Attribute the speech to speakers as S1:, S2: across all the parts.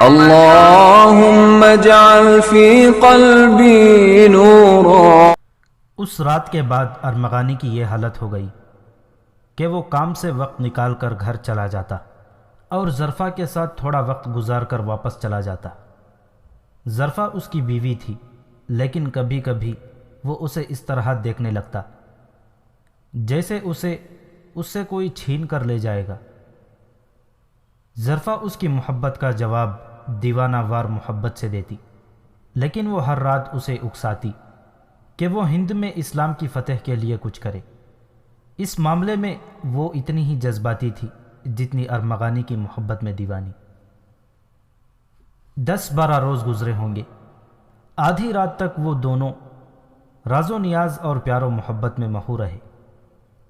S1: اللهم اجعل في قلبي نورا۔
S2: اس رات کے بعد ارمغانی کی یہ حالت ہو گئی کہ وہ کام سے وقت نکال کر گھر چلا جاتا اور ظرفا کے ساتھ تھوڑا وقت گزار کر واپس چلا جاتا۔ ظرفا اس کی بیوی تھی، لیکن کبھی کبھی وہ اسے اس طرح دیکھنے لگتا جیسے اس سے کوئی چھین کر لے جائے گا۔ ظرفا اس کی محبت کا جواب دیوانہ وار محبت سے دیتی، لیکن وہ ہر رات اسے اکساتی کہ وہ ہند میں اسلام کی فتح کے لیے کچھ کرے۔ اس معاملے میں وہ اتنی ہی جذباتی تھی جتنی ارمغانی کی محبت میں دیوانی۔ 10-12 روز گزرے ہوں گے۔ آدھی رات تک وہ دونوں راز و نیاز اور پیار و محبت میں مہو رہے۔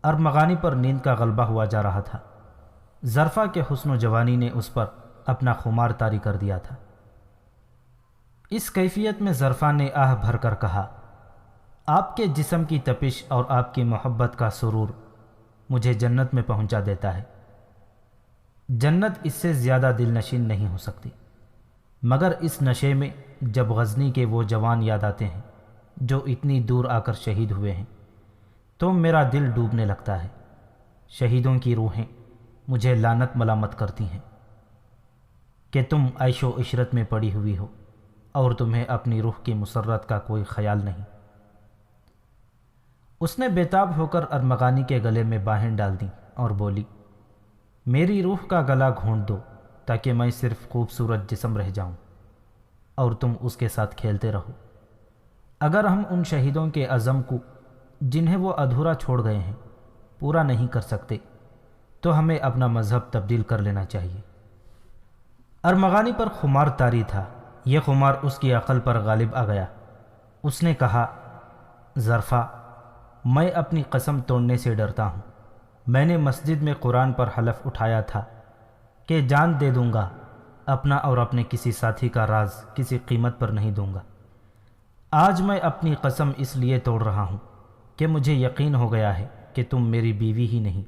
S2: ارمغانی پر نیند کا غلبہ ہوا جا رہا تھا۔ ظرفا کے حسن و جوانی نے اس پر اپنا خمار طاری کر دیا تھا۔ اس کیفیت میں ظرفا نے آہ بھر کر کہا، آپ کے جسم کی تپش اور آپ کی محبت کا سرور مجھے جنت میں پہنچا دیتا ہے۔ جنت اس سے زیادہ دل نشین نہیں ہو سکتی، مگر اس نشے میں جب غزنی کے وہ جوان یاد آتے ہیں جو اتنی دور آ کر شہید ہوئے ہیں تو میرا دل ڈوبنے لگتا ہے۔ شہیدوں کی روحیں مجھے لعنت ملامت کرتی ہیں کہ تم عیش و عشرت میں پڑی ہوئی ہو اور تمہیں اپنی روح کی مسرت کا کوئی خیال نہیں۔ اس نے بےتاب ہو کر ارمغانی کے گلے میں باہیں ڈال دیں اور بولی، میری روح کا گلا گھونٹ دو تاکہ میں صرف خوبصورت جسم رہ جاؤں اور تم اس کے ساتھ کھیلتے رہو۔ اگر ہم ان شہیدوں کے عزم کو جنہیں وہ ادھورا چھوڑ گئے ہیں پورا نہیں کر سکتے تو ہمیں اپنا مذہب تبدیل کر لینا چاہیے۔ ارمغانی پر خمار طاری تھا، یہ خمار اس کی عقل پر غالب آ گیا۔ اس نے کہا، ظرفا، میں اپنی قسم توڑنے سے ڈرتا ہوں۔ میں نے مسجد میں قرآن پر حلف اٹھایا تھا کہ جان دے دوں گا، اپنا اور اپنے کسی ساتھی کا راز کسی قیمت پر نہیں دوں گا۔ آج میں اپنی قسم اس لیے توڑ رہا ہوں کہ مجھے یقین ہو گیا ہے کہ تم میری بیوی ہی نہیں،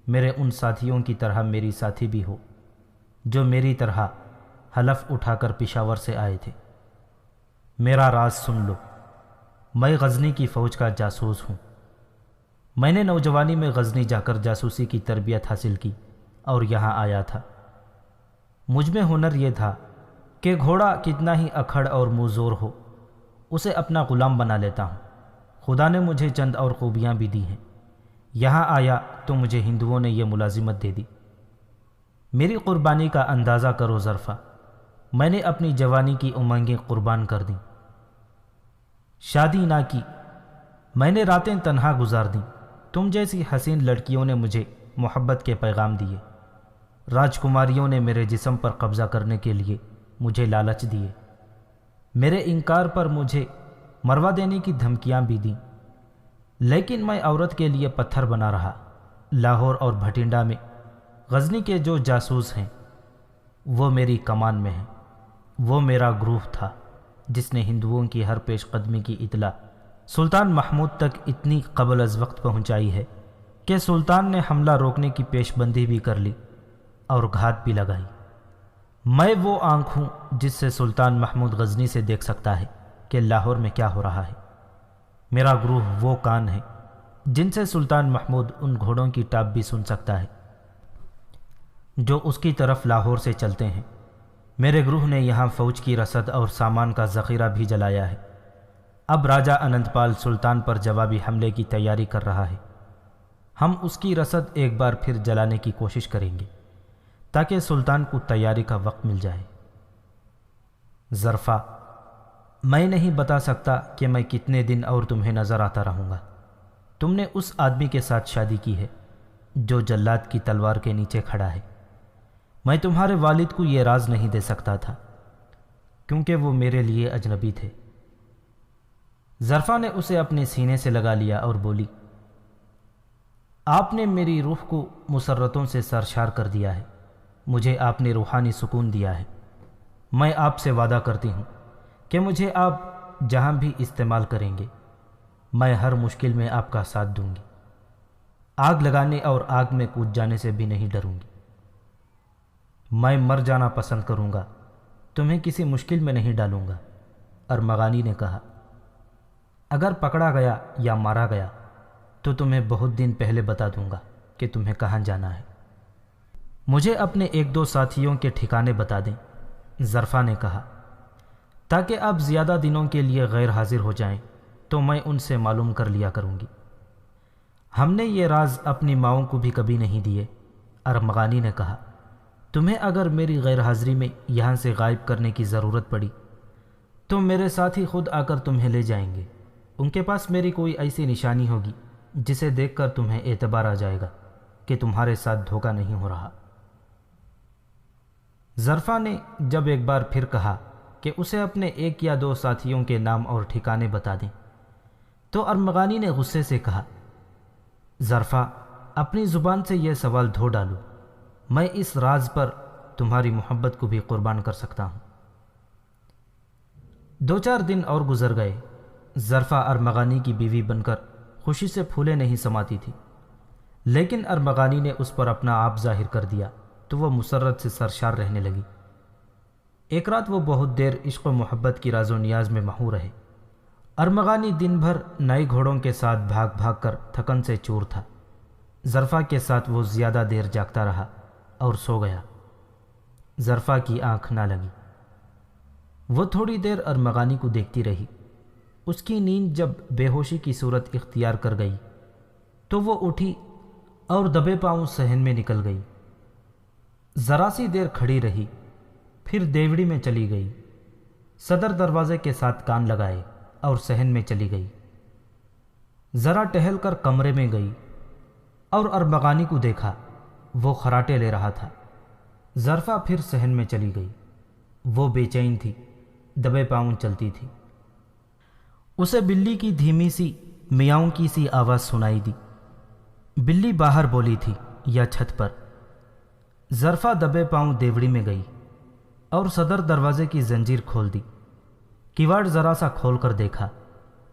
S2: میرے ان ساتھیوں کی طرح میری ساتھی بھی ہو جو میری طرح حلف اٹھا کر پشاور سے آئے تھے۔ میرا راز سن لو، میں غزنی کی فوج کا جاسوس ہوں۔ میں نے نوجوانی میں غزنی جا کر جاسوسی کی تربیت حاصل کی اور یہاں آیا تھا۔ مجھ میں ہنر یہ تھا کہ گھوڑا کتنا ہی اکھڑ اور موزور ہو اسے اپنا غلام بنا لیتا ہوں۔ خدا نے مجھے چند اور خوبیاں بھی دی ہیں۔ یہاں آیا تو مجھے ہندوؤں نے یہ ملازمت دے دی۔ میری قربانی کا اندازہ کرو ظرفا، میں نے اپنی جوانی کی امنگیں قربان کر دیں، شادی نہ کی، میں نے راتیں تنہا گزار دیں۔ تم جیسی حسین لڑکیوں نے مجھے محبت کے پیغام دیے، راجکماریوں نے میرے جسم پر قبضہ کرنے کے لیے مجھے لالچ دیے، میرے انکار پر مجھے مروا دینے کی دھمکیاں بھی دیں، لیکن میں عورت کے لیے پتھر بنا رہا۔ لاہور اور بھٹنڈا میں غزنی کے جو جاسوس ہیں وہ میری کمان میں ہیں۔ وہ میرا گروہ تھا جس نے ہندوؤں کی ہر پیش قدمی کی اطلاع سلطان محمود تک اتنی قبل از وقت پہنچائی ہے کہ سلطان نے حملہ روکنے کی پیش بندی بھی کر لی اور گھات بھی لگائی۔ میں وہ آنکھ ہوں جس سے سلطان محمود غزنی سے دیکھ سکتا ہے کہ لاہور میں کیا ہو رہا ہے۔ میرا گروہ وہ کان ہے جن سے سلطان محمود ان گھوڑوں کی ٹاپ بھی سن سکتا ہے جو اس کی طرف لاہور سے چلتے ہیں۔ میرے گروہ نے یہاں فوج کی رسد اور سامان کا ذخیرہ بھی جلایا ہے۔ اب راجہ انند پال سلطان پر جوابی حملے کی تیاری کر رہا ہے۔ ہم اس کی رسد ایک بار پھر جلانے کی کوشش کریں گے تاکہ سلطان کو تیاری کا وقت مل جائے۔ ظرفا، میں نہیں بتا سکتا کہ میں کتنے دن اور تمہیں نظر آتا رہوں گا۔ تم نے اس آدمی کے ساتھ شادی کی ہے جو جلاد کی تلوار کے نیچے کھڑا ہے۔ میں تمہارے والد کو یہ راز نہیں دے سکتا تھا کیونکہ وہ میرے لیے اجنبی تھے۔ ظرفا نے اسے اپنے سینے سے لگا لیا اور بولی، آپ نے میری روح کو مسرتوں سے سرشار کر دیا ہے، مجھے آپ نے روحانی سکون دیا ہے۔ میں آپ سے وعدہ کرتی ہوں کہ مجھے آپ جہاں بھی استعمال کریں گے میں ہر مشکل میں آپ کا ساتھ دوں گی، آگ لگانے اور آگ میں کود جانے سے بھی نہیں ڈروں گی۔ میں مر جانا پسند کروں گا تمہیں کسی مشکل میں نہیں ڈالوں گا۔ ارمغانی نے کہا، اگر پکڑا گیا یا مارا گیا تو تمہیں بہت دن پہلے بتا دوں گا کہ تمہیں کہاں جانا ہے۔ مجھے اپنے ایک دو ساتھیوں کے ٹھکانے بتا دیں، ظرفا نے کہا، تاکہ آپ زیادہ دنوں کے لیے غیر حاضر ہو جائیں تو میں ان سے معلوم کر لیا کروں گی۔ ہم نے یہ راز اپنی ماؤں کو بھی کبھی نہیں دیے۔ ارمغانی نے کہا، تمہیں اگر میری غیر حاضری میں یہاں سے غائب کرنے کی ضرورت پڑی تو میرے ساتھی خود آ کر تمہیں لے جائیں گے۔ ان کے پاس میری کوئی ایسی نشانی ہوگی جسے دیکھ کر تمہیں اعتبار آ جائے گا کہ تمہارے ساتھ دھوکہ نہیں ہو رہا۔ ظرفا نے جب ایک بار پھر کہا کہ اسے اپنے ایک یا دو ساتھیوں کے نام اور ٹھکانے بتا دیں تو ارمغانی نے غصے سے کہا، ظرفا، اپنی زبان سے یہ سوال دھو ڈالو، میں اس راز پر تمہاری محبت کو بھی قربان کر سکتا ہوں۔ 2-4 دن اور گزر گئے۔ ظرفا ارمغانی کی بیوی بن کر خوشی سے پھولے نہیں سماتی تھی، لیکن ارمغانی نے اس پر اپنا آپ ظاہر کر دیا تو وہ مسرت سے سرشار رہنے لگی۔ ایک رات وہ بہت دیر عشق و محبت کی راز و نیاز میں محو رہے۔ ارمغانی دن بھر نئے گھوڑوں کے ساتھ بھاگ بھاگ کر تھکن سے چور تھا۔ ظرفا کے ساتھ وہ زیادہ دیر جاگتا رہا اور سو گیا۔ ظرفا کی آنکھ نہ لگی۔ وہ تھوڑی دیر ارمغانی کو دیکھتی رہی۔ اس کی نیند جب بے ہوشی کی صورت اختیار کر گئی تو وہ اٹھی اور دبے پاؤں صحن میں نکل گئی۔ ذرا سی دیر کھڑی رہی، پھر دیوڑی میں چلی گئی۔ صدر دروازے کے ساتھ کان لگائے اور صحن میں چلی گئی۔ ذرا ٹہل کر کمرے میں گئی اور ارمغانی کو دیکھا، وہ خراٹے لے رہا تھا۔ ظرفا پھر صحن میں چلی گئی۔ وہ بے چین تھی، دبے پاؤں چلتی تھی۔ اسے بلی کی دھیمی سی میاؤں کی سی آواز سنائی دی۔ بلی باہر بولی تھی یا چھت پر۔ ظرفا دبے پاؤں دیوڑی میں گئی اور صدر دروازے کی زنجیر کھول دی۔ کیواڑ ذرا سا کھول کر دیکھا،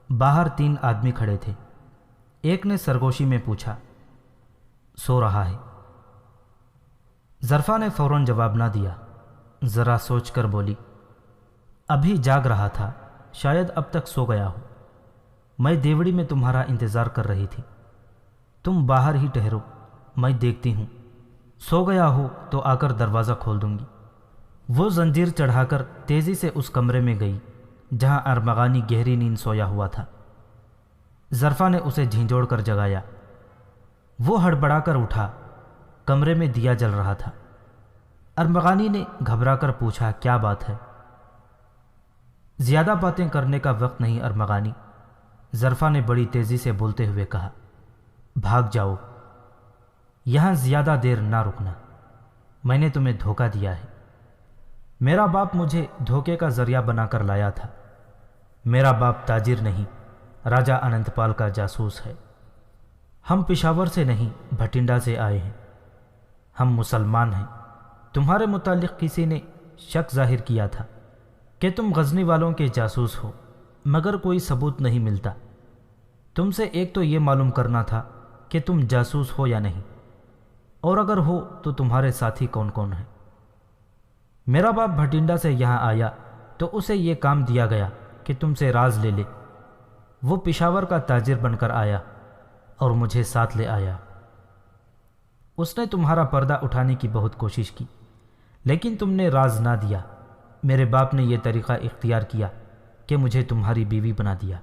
S2: باہر 3 آدمی کھڑے تھے۔ ایک نے سرگوشی میں پوچھا، سو رہا ہے؟ ظرفا نے فوراً جواب نہ دیا، ذرا سوچ کر بولی، ابھی جاگ رہا تھا، شاید اب تک سو گیا ہو۔ میں دیوڑی میں تمہارا انتظار کر رہی تھی، تم باہر ہی ٹھہرو، میں دیکھتی ہوں، سو گیا ہو تو آ کر دروازہ کھول دوں گی۔ وہ زنجیر چڑھا کر تیزی سے اس کمرے میں گئی جہاں ارمغانی گہری نیند سویا ہوا تھا۔ ظرفا نے اسے جھنجھوڑ کر جگایا۔ وہ ہڑبڑا کر اٹھا، کمرے میں دیا جل رہا تھا۔ ارمغانی نے گھبرا کر پوچھا، کیا بات ہے؟ زیادہ باتیں کرنے کا وقت نہیں ارمغانی، ظرفا نے بڑی تیزی سے بولتے ہوئے کہا، بھاگ جاؤ، یہاں زیادہ دیر نہ رکنا، میں نے تمہیں دھوکہ دیا ہے۔ میرا باپ مجھے دھوکے کا ذریعہ بنا کر لایا تھا۔ میرا باپ تاجر نہیں، راجہ اننت پال کا جاسوس ہے۔ ہم پشاور سے نہیں، بھٹنڈا سے آئے ہیں۔ ہم مسلمان ہیں۔ تمہارے متعلق کسی نے شک ظاہر کیا تھا کہ تم غزنی والوں کے جاسوس ہو، مگر کوئی ثبوت نہیں ملتا۔ تم سے ایک تو یہ معلوم کرنا تھا کہ تم جاسوس ہو یا نہیں، اور اگر ہو تو تمہارے ساتھی کون کون ہیں۔ میرا باپ بھٹنڈا سے یہاں آیا تو اسے یہ کام دیا گیا کہ تم سے راز لے لے۔ وہ پشاور کا تاجر بن کر آیا اور مجھے ساتھ لے آیا۔ اس نے تمہارا پردہ اٹھانے کی بہت کوشش کی، لیکن تم نے راز نہ دیا۔ میرے باپ نے یہ طریقہ اختیار کیا کہ مجھے تمہاری بیوی بنا دیا۔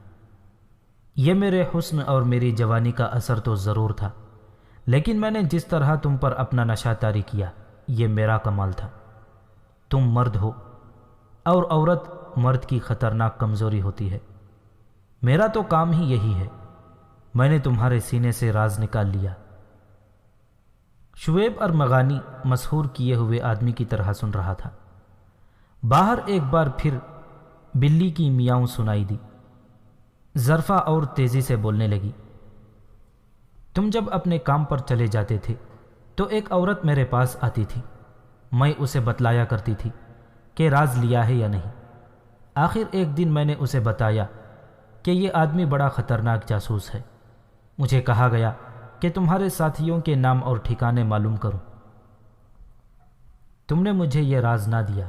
S2: یہ میرے حسن اور میری جوانی کا اثر تو ضرور تھا، لیکن میں نے جس طرح تم پر اپنا نشہ طاری کیا، یہ میرا کمال تھا۔ تم مرد ہو اور عورت مرد کی خطرناک کمزوری ہوتی ہے۔ میرا تو کام ہی یہی ہے۔ میں نے تمہارے سینے سے راز نکال لیا۔ شعیب ارمغانی مسحور کیے ہوئے آدمی کی طرح سن رہا تھا۔ باہر ایک بار پھر بلی کی میاؤں سنائی دی۔ ظرفا اور تیزی سے بولنے لگی، تم جب اپنے کام پر چلے جاتے تھے تو ایک عورت میرے پاس آتی تھی، میں اسے بتلایا کرتی تھی کہ راز لیا ہے یا نہیں۔ آخر ایک دن میں نے اسے بتایا کہ یہ آدمی بڑا خطرناک جاسوس ہے۔ مجھے کہا گیا کہ تمہارے ساتھیوں کے نام اور ٹھکانے معلوم کروں۔ تم نے مجھے یہ راز نہ دیا۔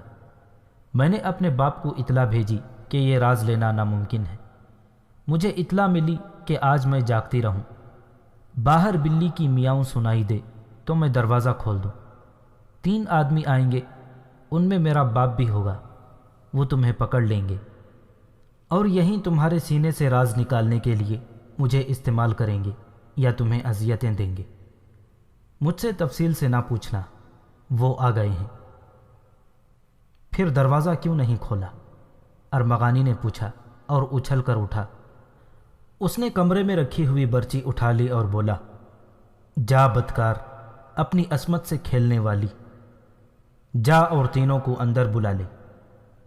S2: میں نے اپنے باپ کو اطلاع بھیجی کہ یہ راز لینا ناممکن ہے۔ مجھے اطلاع ملی کہ آج میں جاگتی رہوں، باہر بلی کی میاؤں سنائی دے تو میں دروازہ کھول دوں۔ 3 آدمی آئیں گے، ان میں میرا باپ بھی ہوگا، وہ تمہیں پکڑ لیں گے اور یہیں تمہارے سینے سے راز نکالنے کے لیے مجھے استعمال کریں گے یا تمہیں اذیتیں دیں گے۔ مجھ سے تفصیل سے نہ پوچھنا، وہ آ گئے ہیں۔ پھر دروازہ کیوں نہیں کھولا؟ ارمغانی نے پوچھا اور اچھل کر اٹھا۔ اس نے کمرے میں رکھی ہوئی برچی اٹھا لی اور بولا، جا بدکار، اپنی عصمت سے کھیلنے والی، جا اور تینوں کو اندر بلا لے،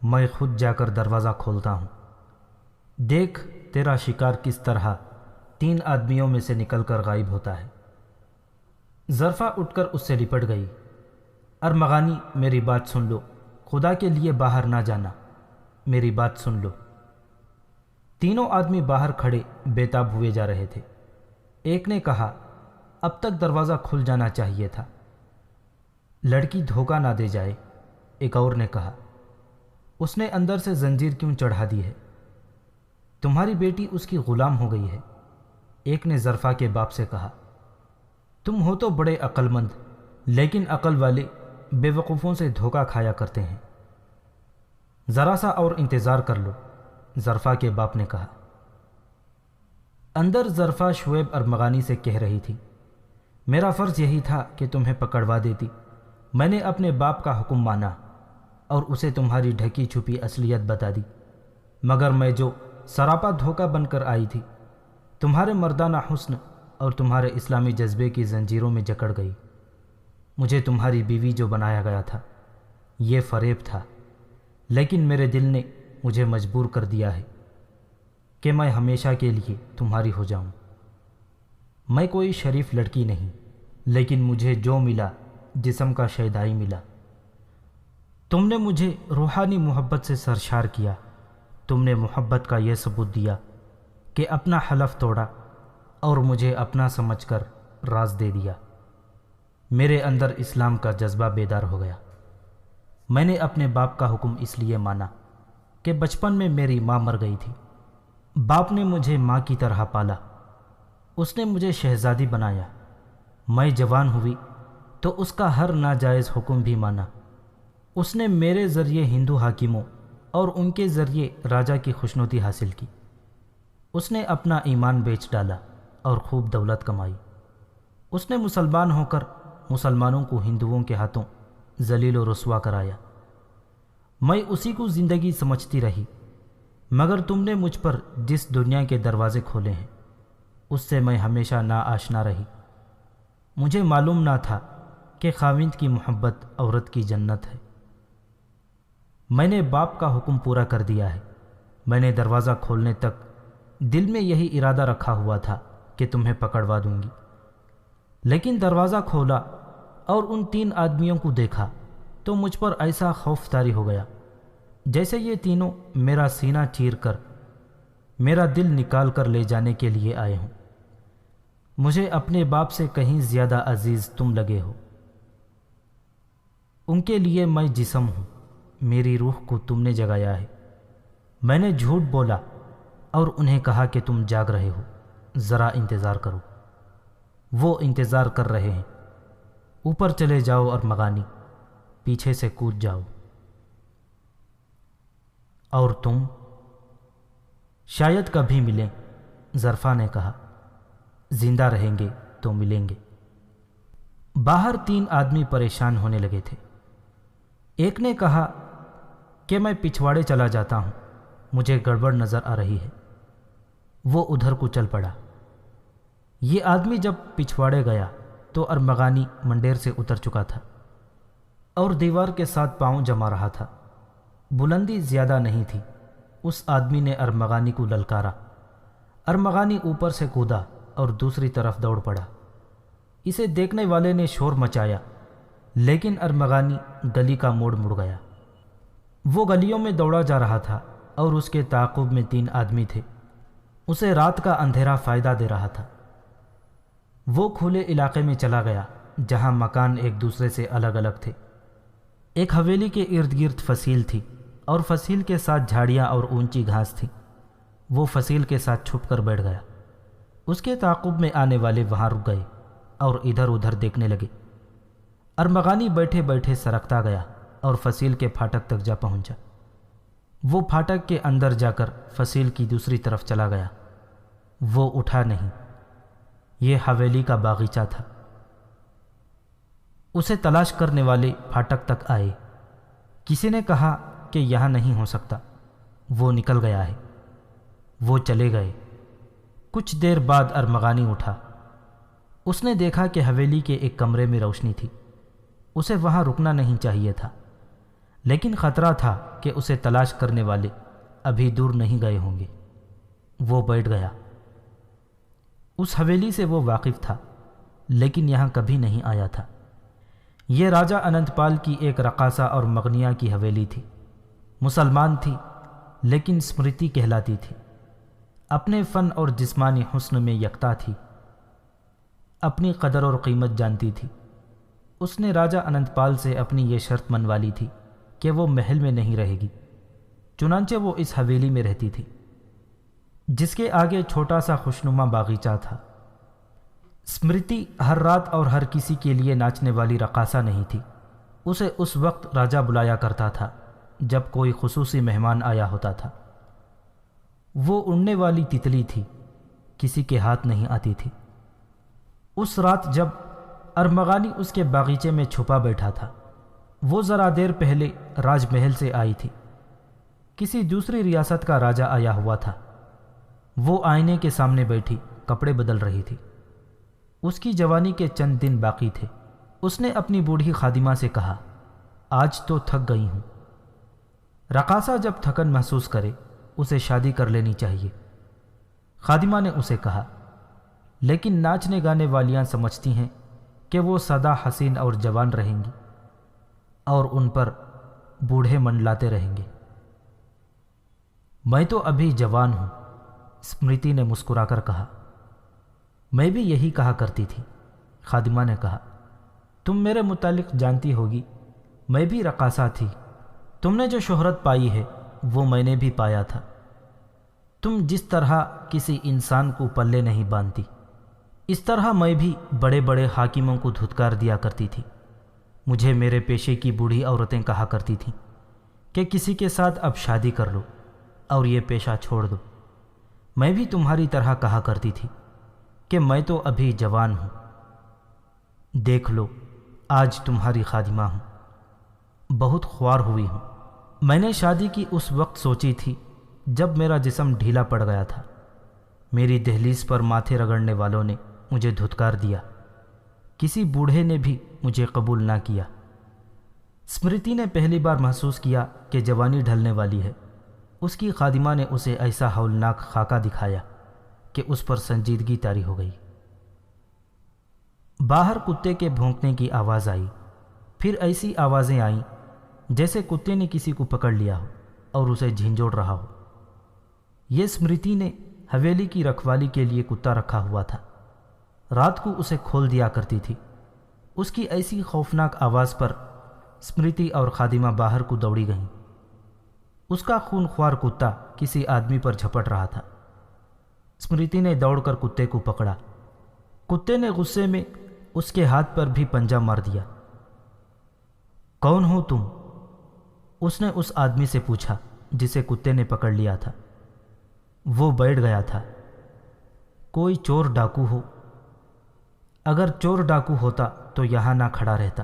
S2: میں خود جا کر دروازہ کھولتا ہوں۔ دیکھ تیرا شکار کس طرح 3 آدمیوں میں سے نکل کر غائب ہوتا ہے۔ ظرفا اٹھ کر اس سے لپٹ گئی۔ ارمغانی، میری بات سن لو، خدا کے لیے باہر نہ جانا، میری بات سن لو۔ تینوں آدمی باہر کھڑے بے تاب ہوئے جا رہے تھے۔ ایک نے کہا، اب تک دروازہ کھل جانا چاہیے تھا، لڑکی دھوکہ نہ دے جائے۔ ایک اور نے کہا، اس نے اندر سے زنجیر کیوں چڑھا دی ہے؟ تمہاری بیٹی اس کی غلام ہو گئی ہے۔ ایک نے ظرفا کے باپ سے کہا، تم ہو تو بڑے عقل مند، لیکن عقل والے بے وقوفوں سے دھوکہ کھایا کرتے ہیں۔ ذرا سا اور انتظار کر لو، ظرفا کے باپ نے کہا۔ اندر ظرفا شعیب ارمغانی سے کہہ رہی تھی، میرا فرض یہی تھا کہ تمہیں پکڑوا دیتی۔ میں نے اپنے باپ کا حکم مانا اور اسے تمہاری ڈھکی چھپی اصلیت بتا دی، مگر میں جو سراپا دھوکہ بن کر آئی تھی، تمہارے مردانہ حسن اور تمہارے اسلامی جذبے کی زنجیروں میں جکڑ گئی۔ مجھے تمہاری بیوی جو بنایا گیا تھا، یہ فریب تھا، لیکن میرے دل نے مجھے مجبور کر دیا ہے کہ میں ہمیشہ کے لیے تمہاری ہو جاؤں۔ میں کوئی شریف لڑکی نہیں، لیکن مجھے جو ملا جسم کا شیدائی ملا۔ تم نے مجھے روحانی محبت سے سرشار کیا، تم نے محبت کا یہ ثبوت دیا کہ اپنا حلف توڑا اور مجھے اپنا سمجھ کر راز دے دیا۔ میرے اندر اسلام کا جذبہ بیدار ہو گیا۔ میں نے اپنے باپ کا حکم اس لیے مانا کہ بچپن میں میری ماں مر گئی تھی۔ باپ نے مجھے ماں کی طرح پالا، اس نے مجھے شہزادی بنایا۔ میں جوان ہوئی تو اس کا ہر ناجائز حکم بھی مانا۔ اس نے میرے ذریعے ہندو حاکموں اور ان کے ذریعے راجا کی خوشنودی حاصل کی۔ اس نے اپنا ایمان بیچ ڈالا اور خوب دولت کمائی۔ اس نے مسلمان ہو کر مسلمانوں کو ہندوؤں کے ہاتھوں ذلیل و رسوا کرایا۔ میں اسی کو زندگی سمجھتی رہی، مگر تم نے مجھ پر جس دنیا کے دروازے کھولے ہیں اس سے میں ہمیشہ ناآشنا رہی۔ مجھے معلوم نہ تھا کہ خاوند کی محبت عورت کی جنت ہے۔ میں نے باپ کا حکم پورا کر دیا ہے۔ میں نے دروازہ کھولنے تک دل میں یہی ارادہ رکھا ہوا تھا کہ تمہیں پکڑوا دوں گی، لیکن دروازہ کھولا اور ان 3 آدمیوں کو دیکھا تو مجھ پر ایسا خوف طاری ہو گیا جیسے یہ تینوں میرا سینہ چیر کر میرا دل نکال کر لے جانے کے لیے آئے ہوں۔ مجھے اپنے باپ سے کہیں زیادہ عزیز تم لگے ہو۔ ان کے لیے میں جسم ہوں، میری روح کو تم نے جگایا ہے۔ میں نے جھوٹ بولا اور انہیں کہا کہ تم جاگ رہے ہو، ذرا انتظار کرو۔ وہ انتظار کر رہے ہیں۔ اوپر چلے جاؤ ارمغانی، پیچھے سے کود جاؤ۔ اور تم شاید کبھی ملیں، ظرفا نے کہا، زندہ رہیں گے تو ملیں گے۔ باہر 3 آدمی پریشان ہونے لگے تھے۔ ایک نے کہا کہ میں پچھواڑے چلا جاتا ہوں، مجھے گڑبڑ نظر آ رہی ہے۔ وہ ادھر کو چل پڑا۔ یہ آدمی جب پچھواڑے گیا تو ارمغانی منڈیر سے اتر چکا تھا اور دیوار کے ساتھ پاؤں جما رہا تھا۔ بلندی زیادہ نہیں تھی۔ اس آدمی نے ارمغانی کو للکارا۔ ارمغانی اوپر سے کودا اور دوسری طرف دوڑ پڑا۔ اسے دیکھنے والے نے شور مچایا، لیکن ارمغانی گلی کا موڑ مڑ گیا۔ وہ گلیوں میں دوڑا جا رہا تھا اور اس کے تعاقب میں 3 آدمی تھے۔ اسے رات کا اندھیرا فائدہ دے رہا تھا۔ وہ کھلے علاقے میں چلا گیا جہاں مکان ایک دوسرے سے الگ الگ تھے۔ ایک حویلی کے ارد گرد فصیل تھی اور فصیل کے ساتھ جھاڑیاں اور اونچی گھاس تھی۔ وہ فصیل کے ساتھ چھپ کر بیٹھ گیا۔ اس کے تعاقب میں آنے والے وہاں رک گئے اور ادھر ادھر دیکھنے لگے۔ ارمغانی بیٹھے بیٹھے سرکتا گیا اور فصیل کے پھاٹک تک جا پہنچا۔ وہ پھاٹک کے اندر جا کر فصیل کی دوسری طرف چلا گیا۔ وہ اٹھا نہیں۔ یہ حویلی کا باغیچہ تھا۔ اسے تلاش کرنے والے پھاٹک تک آئے۔ کسی نے کہا کہ یہاں نہیں ہو سکتا، وہ نکل گیا ہے۔ وہ چلے گئے۔ کچھ دیر بعد ارمغانی اٹھا۔ اس نے دیکھا کہ حویلی کے ایک کمرے میں روشنی تھی۔ اسے وہاں رکنا نہیں چاہیے تھا، لیکن خطرہ تھا کہ اسے تلاش کرنے والے ابھی دور نہیں گئے ہوں گے۔ وہ بیٹھ گیا۔ اس حویلی سے وہ واقف تھا، لیکن یہاں کبھی نہیں آیا تھا۔ یہ راجہ اننت پال کی ایک رقاصہ اور مغنیہ کی حویلی تھی۔ مسلمان تھی، لیکن اسمرتی کہلاتی تھی۔ اپنے فن اور جسمانی حسن میں یکتا تھی۔ اپنی قدر اور قیمت جانتی تھی۔ اس نے راجہ اننت پال سے اپنی یہ شرط منوا لی تھی کہ وہ محل میں نہیں رہے گی، چنانچہ وہ اس حویلی میں رہتی تھی، جس کے آگے چھوٹا سا خوشنما باغیچہ تھا۔ اسمرتی ہر رات اور ہر کسی کے لیے ناچنے والی رقاصہ نہیں تھی۔ اسے اس وقت راجہ بلایا کرتا تھا جب کوئی خصوصی مہمان آیا ہوتا تھا۔ وہ اڑنے والی تتلی تھی، کسی کے ہاتھ نہیں آتی تھی۔ اس رات جب ارمغانی اس کے باغیچے میں چھپا بیٹھا تھا، وہ ذرا دیر پہلے راج محل سے آئی تھی۔ کسی دوسری ریاست کا راجہ آیا ہوا تھا۔ وہ آئینے کے سامنے بیٹھی کپڑے بدل رہی تھی۔ اس کی جوانی کے چند دن باقی تھے۔ اس نے اپنی بوڑھی خادمہ سے کہا، آج تو تھک گئی ہوں۔ رقاصہ جب تھکن محسوس کرے اسے شادی کر لینی چاہیے۔ خادمہ نے اسے کہا، لیکن ناچنے گانے والیاں سمجھتی ہیں کہ وہ سدا حسین اور جوان رہیں گی اور ان پر بوڑھے منڈلاتے رہیں گے۔ میں تو ابھی جوان ہوں، اسمرتی نے مسکرا کر کہا۔ میں بھی یہی کہا کرتی تھی، خادمہ نے کہا۔ تم میرے متعلق جانتی ہوگی، میں بھی رقاصہ تھی۔ تم نے جو شہرت پائی ہے وہ میں نے بھی پایا تھا۔ تم جس طرح کسی انسان کو پلے نہیں باندھتی، اس طرح میں بھی بڑے بڑے حاکموں کو دھتکار دیا کرتی تھی۔ مجھے میرے پیشے کی بوڑھی عورتیں کہا کرتی تھیں کہ کسی کے ساتھ اب شادی کر لو اور یہ پیشہ چھوڑ دو۔ میں بھی تمہاری طرح کہا کرتی تھی کہ میں تو ابھی جوان ہوں۔ دیکھ لو، آج تمہاری خادمہ ہوں، بہت خوار ہوئی ہوں۔ میں نے شادی کی اس وقت سوچی تھی جب میرا جسم ڈھیلا پڑ گیا تھا۔ میری دہلیز پر ماتھے رگڑنے والوں نے مجھے دھتکار دیا، کسی بوڑھے نے بھی مجھے قبول نہ کیا۔ اسمرتی نے پہلی بار محسوس کیا کہ جوانی ڈھلنے والی ہے۔ اس کی خادمہ نے اسے ایسا ہولناک خاکہ دکھایا کہ اس پر سنجیدگی طاری ہو گئی۔ باہر کتے کے بھونکنے کی آواز آئی، پھر ایسی آوازیں آئیں جیسے کتے نے کسی کو پکڑ لیا ہو اور اسے جھنجھوڑ رہا ہو۔ یہ اسمرتی نے حویلی کی رکھوالی کے لیے کتا رکھا ہوا تھا، رات کو اسے کھول دیا کرتی تھی۔ اس کی ایسی خوفناک آواز پر اسمرتی اور خادمہ باہر کو دوڑی گئیں۔ اس کا خون خوار کتا کسی آدمی پر جھپٹ رہا تھا۔ اسمرتی نے دوڑ کر کتے کو پکڑا۔ کتے نے غصے میں اس کے ہاتھ پر بھی پنجہ مار دیا۔ کون ہو تم؟ اس نے اس آدمی سے پوچھا جسے کتے نے پکڑ لیا تھا۔ وہ بیٹھ گیا تھا۔ کوئی چور ڈاکو ہو؟ اگر چور ڈاکو ہوتا تو یہاں نہ کھڑا رہتا،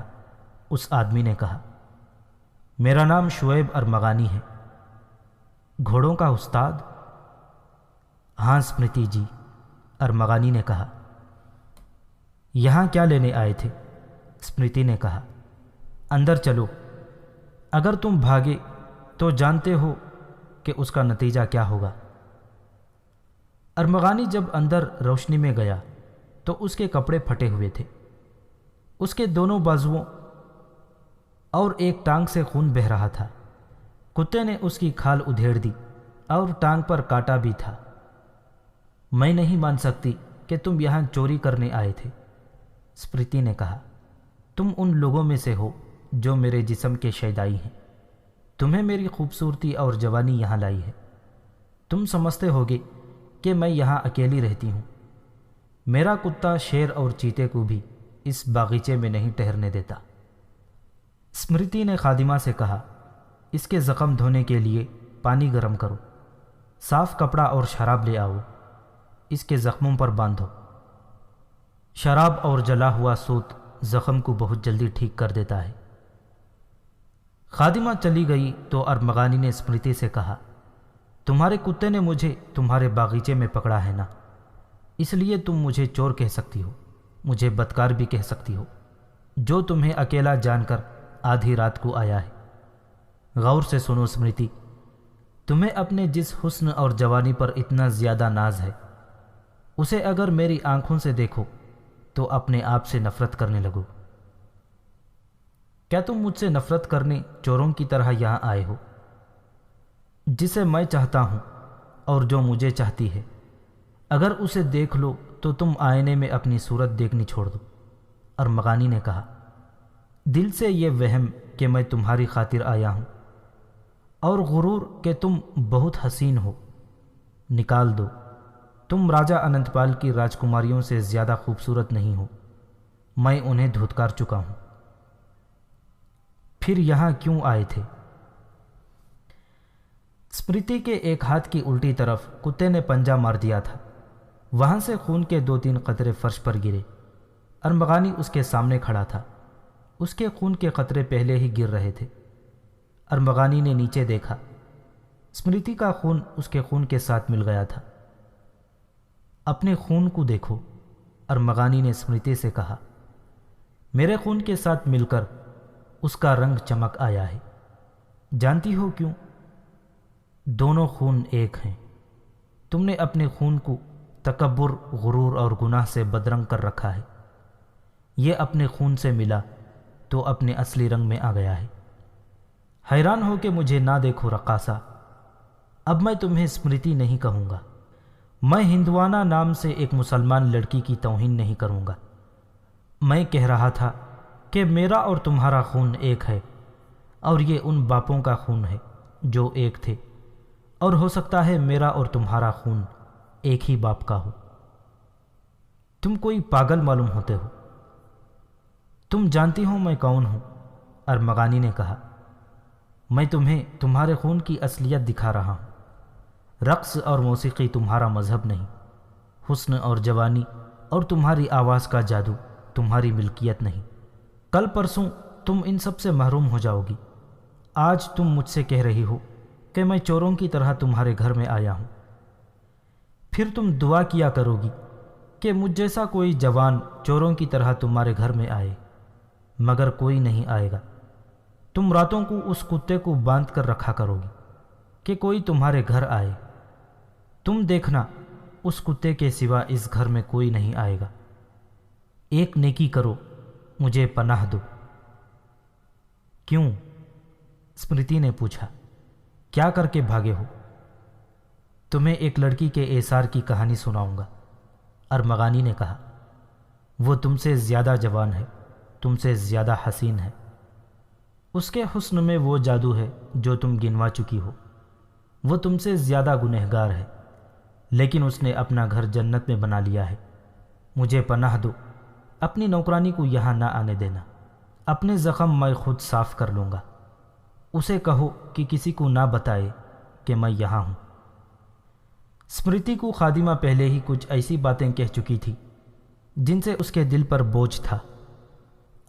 S2: اس آدمی نے کہا۔ میرا نام شعیب ارمغانی ہے۔ گھوڑوں کا استاد؟ ہاں اسمرتی جی، ارمغانی نے کہا۔ یہاں کیا لینے آئے تھے؟ اسمرتی نے کہا۔ اندر چلو، اگر تم بھاگے تو جانتے ہو کہ اس کا نتیجہ کیا ہوگا۔ ارمغانی جب اندر روشنی میں گیا تو اس کے کپڑے پھٹے ہوئے تھے۔ اس کے دونوں بازوؤں اور ایک ٹانگ سے خون بہہ رہا تھا۔ کتے نے اس کی کھال ادھیڑ دی اور ٹانگ پر کاٹا بھی تھا۔ میں نہیں مان سکتی کہ تم یہاں چوری کرنے آئے تھے، اسمرتی نے کہا۔ تم ان لوگوں میں سے ہو جو میرے جسم کے شیدائی ہیں۔ تمہیں میری خوبصورتی اور جوانی یہاں لائی ہے۔ تم سمجھتے ہوگے کہ میں یہاں اکیلی رہتی ہوں۔ میرا کتا شیر اور چیتے کو بھی اس باغیچے میں نہیں ٹہرنے دیتا۔ اسمرتی نے خادمہ سے کہا، اس کے زخم دھونے کے لیے پانی گرم کرو، صاف کپڑا اور شراب لے آؤ، اس کے زخموں پر باندھو۔ شراب اور جلا ہوا سوت زخم کو بہت جلدی ٹھیک کر دیتا ہے۔ خادمہ چلی گئی تو ارمغانی نے اسمرتی سے کہا، تمہارے کتے نے مجھے تمہارے باغیچے میں پکڑا ہے نا، اس لیے تم مجھے چور کہہ سکتی ہو، مجھے بدکار بھی کہہ سکتی ہو، جو تمہیں اکیلا جان کر آدھی رات کو آیا ہے۔ غور سے سنو اسمرتی، تمہیں اپنے جس حسن اور جوانی پر اتنا زیادہ ناز ہے، اسے اگر میری آنکھوں سے دیکھو تو اپنے آپ سے نفرت کرنے لگو۔ کیا تم مجھ سے نفرت کرنے چوروں کی طرح یہاں آئے ہو؟ جسے میں چاہتا ہوں اور جو مجھے چاہتی ہے، اگر اسے دیکھ لو تو تم آئینے میں اپنی صورت دیکھنی چھوڑ دو۔ ارمغانی نے کہا، دل سے یہ وہم کہ میں تمہاری خاطر آیا ہوں اور غرور کہ تم بہت حسین ہو نکال دو۔ تم راجہ اننت پال کی راجکماریوں سے زیادہ خوبصورت نہیں ہو، میں انہیں دھتکار چکا ہوں۔ پھر یہاں کیوں آئے تھے؟ اسمرتی کے ایک ہاتھ کی الٹی طرف کتے نے پنجہ مار دیا تھا، وہاں سے خون کے 2-3 قطرے فرش پر گرے۔ ارمغانی اس کے سامنے کھڑا تھا، اس کے خون کے قطرے پہلے ہی گر رہے تھے۔ ارمغانی نے نیچے دیکھا، اسمرتی کا خون اس کے خون کے ساتھ مل گیا تھا۔ اپنے خون کو دیکھو، ارمغانی نے اسمرتی سے کہا، میرے خون کے ساتھ مل کر اس کا رنگ چمک آیا ہے۔ جانتی ہو کیوں؟ دونوں خون ایک ہیں۔ تم نے اپنے خون کو تکبر، غرور اور گناہ سے بدرنگ کر رکھا ہے۔ یہ اپنے خون سے ملا تو اپنے اصلی رنگ میں آ گیا ہے۔ حیران ہو کہ مجھے نہ دیکھو رقاصہ، اب میں تمہیں اسمرتی نہیں کہوں گا۔ میں ہندوانہ نام سے ایک مسلمان لڑکی کی توہین نہیں کروں گا۔ میں کہہ رہا تھا کہ میرا اور تمہارا خون ایک ہے، اور یہ ان باپوں کا خون ہے جو ایک تھے، اور ہو سکتا ہے میرا اور تمہارا خون ایک ہی باپ کا ہو۔ تم کوئی پاگل معلوم ہوتے ہو۔ تم جانتی ہو میں کون ہوں؟ ارمغانی نے کہا، میں تمہیں تمہارے خون کی اصلیت دکھا رہا ہوں۔ رقص اور موسیقی تمہارا مذہب نہیں، حسن اور جوانی اور تمہاری آواز کا جادو تمہاری ملکیت نہیں۔ کل پرسوں تم ان سب سے محروم ہو جاؤ گی۔ آج تم مجھ سے کہہ رہی ہو کہ میں چوروں کی طرح تمہارے گھر میں آیا ہوں، پھر تم دعا کیا کرو گی کہ مجھ جیسا کوئی جوان چوروں کی طرح تمہارے گھر میں آئے، مگر کوئی نہیں آئے گا۔ تم راتوں کو اس کتے کو باندھ کر رکھا کرو گی کہ کوئی تمہارے گھر آئے۔ تم دیکھنا، اس کتے کے سوا اس گھر میں کوئی نہیں آئے گا۔ ایک نیکی کرو، مجھے پناہ دو۔ کیوں؟ اسمرتی نے پوچھا، کیا کر کے بھاگے ہو؟ تمہیں ایک لڑکی کے ایثار کی کہانی سناؤں گا، ارمغانی نے کہا۔ وہ تم سے زیادہ جوان ہے، تم سے زیادہ حسین ہے۔ اس کے حسن میں وہ جادو ہے جو تم گنوا چکی ہو۔ وہ تم سے زیادہ گنہگار ہے، لیکن اس نے اپنا گھر جنت میں بنا لیا ہے۔ مجھے پناہ دو، اپنی نوکرانی کو یہاں نہ آنے دینا۔ اپنے زخم میں خود صاف کر لوں گا۔ اسے کہو کہ کسی کو نہ بتائے کہ میں یہاں ہوں۔ اسمرتی کو خادمہ پہلے ہی کچھ ایسی باتیں کہہ چکی تھی جن سے اس کے دل پر بوجھ تھا۔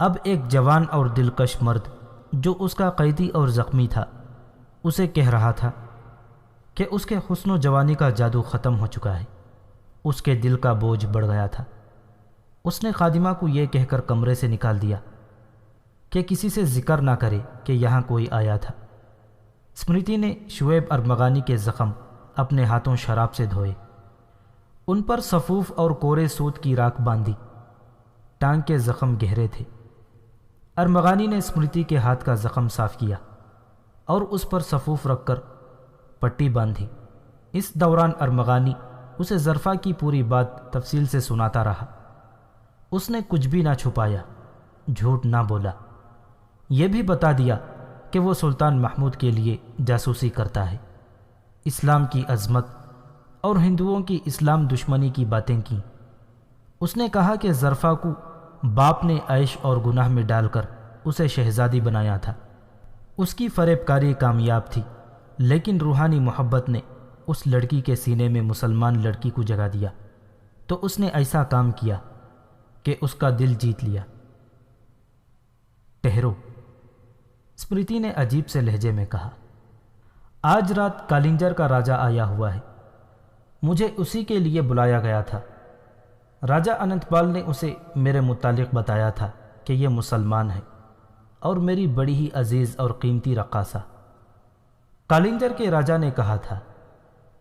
S2: اب ایک جوان اور دلکش مرد جو اس کا قیدی اور زخمی تھا، اسے کہہ رہا تھا کہ اس کے حسن و جوانی کا جادو ختم ہو چکا ہے۔ اس کے دل کا بوجھ بڑھ گیا تھا۔ اس نے خادمہ کو یہ کہہ کر کمرے سے نکال دیا کہ کسی سے ذکر نہ کرے کہ یہاں کوئی آیا تھا۔ اسمرتی نے شعیب ارمغانی کے زخم اپنے ہاتھوں شراب سے دھوئے، ان پر صفوف اور کورے سوت کی راکھ باندھی۔ ٹانگ کے زخم گہرے تھے۔ ارمغانی نے اسمرتی کے ہاتھ کا زخم صاف کیا اور اس پر صفوف رکھ کر پٹی باندھی۔ اس دوران ارمغانی اسے ظرفا کی پوری بات تفصیل سے سناتا رہا۔ اس نے کچھ بھی نہ چھپایا، جھوٹ نہ بولا۔ یہ بھی بتا دیا کہ وہ سلطان محمود کے لیے جاسوسی کرتا ہے، اسلام کی عظمت اور ہندوؤں کی اسلام دشمنی کی باتیں کیں۔ اس نے کہا کہ ظرفا کو باپ نے عیش اور گناہ میں ڈال کر اسے شہزادی بنایا تھا۔ اس کی فریب کاری کامیاب تھی، لیکن روحانی محبت نے اس لڑکی کے سینے میں مسلمان لڑکی کو جگہ دیا، تو اس نے ایسا کام کیا کہ اس کا دل جیت لیا۔ ٹھہرو، اسمرتی نے عجیب سے لہجے میں کہا، آج رات کالنجر کا راجہ آیا ہوا ہے، مجھے اسی کے لیے بلایا گیا تھا۔ راجہ اننت پال نے اسے میرے متعلق بتایا تھا کہ یہ مسلمان ہے اور میری بڑی ہی عزیز اور قیمتی رقاصہ۔ کالنجر کے راجہ نے کہا تھا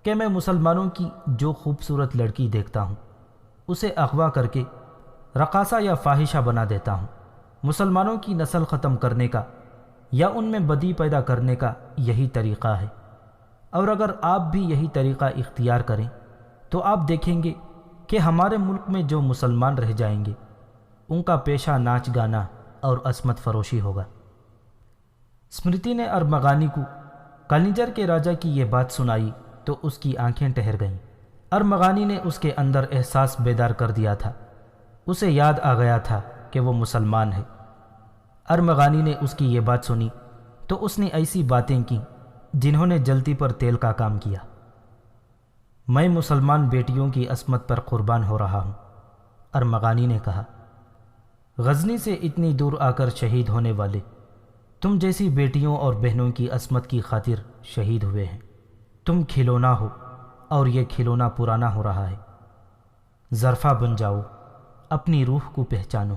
S2: کہ میں مسلمانوں کی جو خوبصورت لڑکی دیکھتا ہوں اسے اغوا کر کے رقاصہ یا فاحشہ بنا دیتا ہوں۔ مسلمانوں کی نسل ختم کرنے کا یا ان میں بدی پیدا کرنے کا یہی طریقہ ہے، اور اگر آپ بھی یہی طریقہ اختیار کریں تو آپ دیکھیں گے کہ ہمارے ملک میں جو مسلمان رہ جائیں گے ان کا پیشہ ناچ گانا اور عصمت فروشی ہوگا۔ اسمرتی نے ارمغانی کو کالنجر کے راجہ کی یہ بات سنائی تو اس کی آنکھیں ٹھہر گئیں۔ ارمغانی نے اس کے اندر احساس بیدار کر دیا تھا، اسے یاد آ گیا تھا کہ وہ مسلمان ہے۔ ارمغانی نے اس کی یہ بات سنی تو اس نے ایسی باتیں کی جنہوں نے جلتی پر تیل کا کام کیا۔ میں مسلمان بیٹیوں کی عصمت پر قربان ہو رہا ہوں، ارمغانی نے کہا۔ غزنی سے اتنی دور آ کر شہید ہونے والے تم جیسی بیٹیوں اور بہنوں کی عصمت کی خاطر شہید ہوئے ہیں۔ تم کھلونا ہو اور یہ کھلونا پرانا ہو رہا ہے۔ ظرفا بن جاؤ، اپنی روح کو پہچانو۔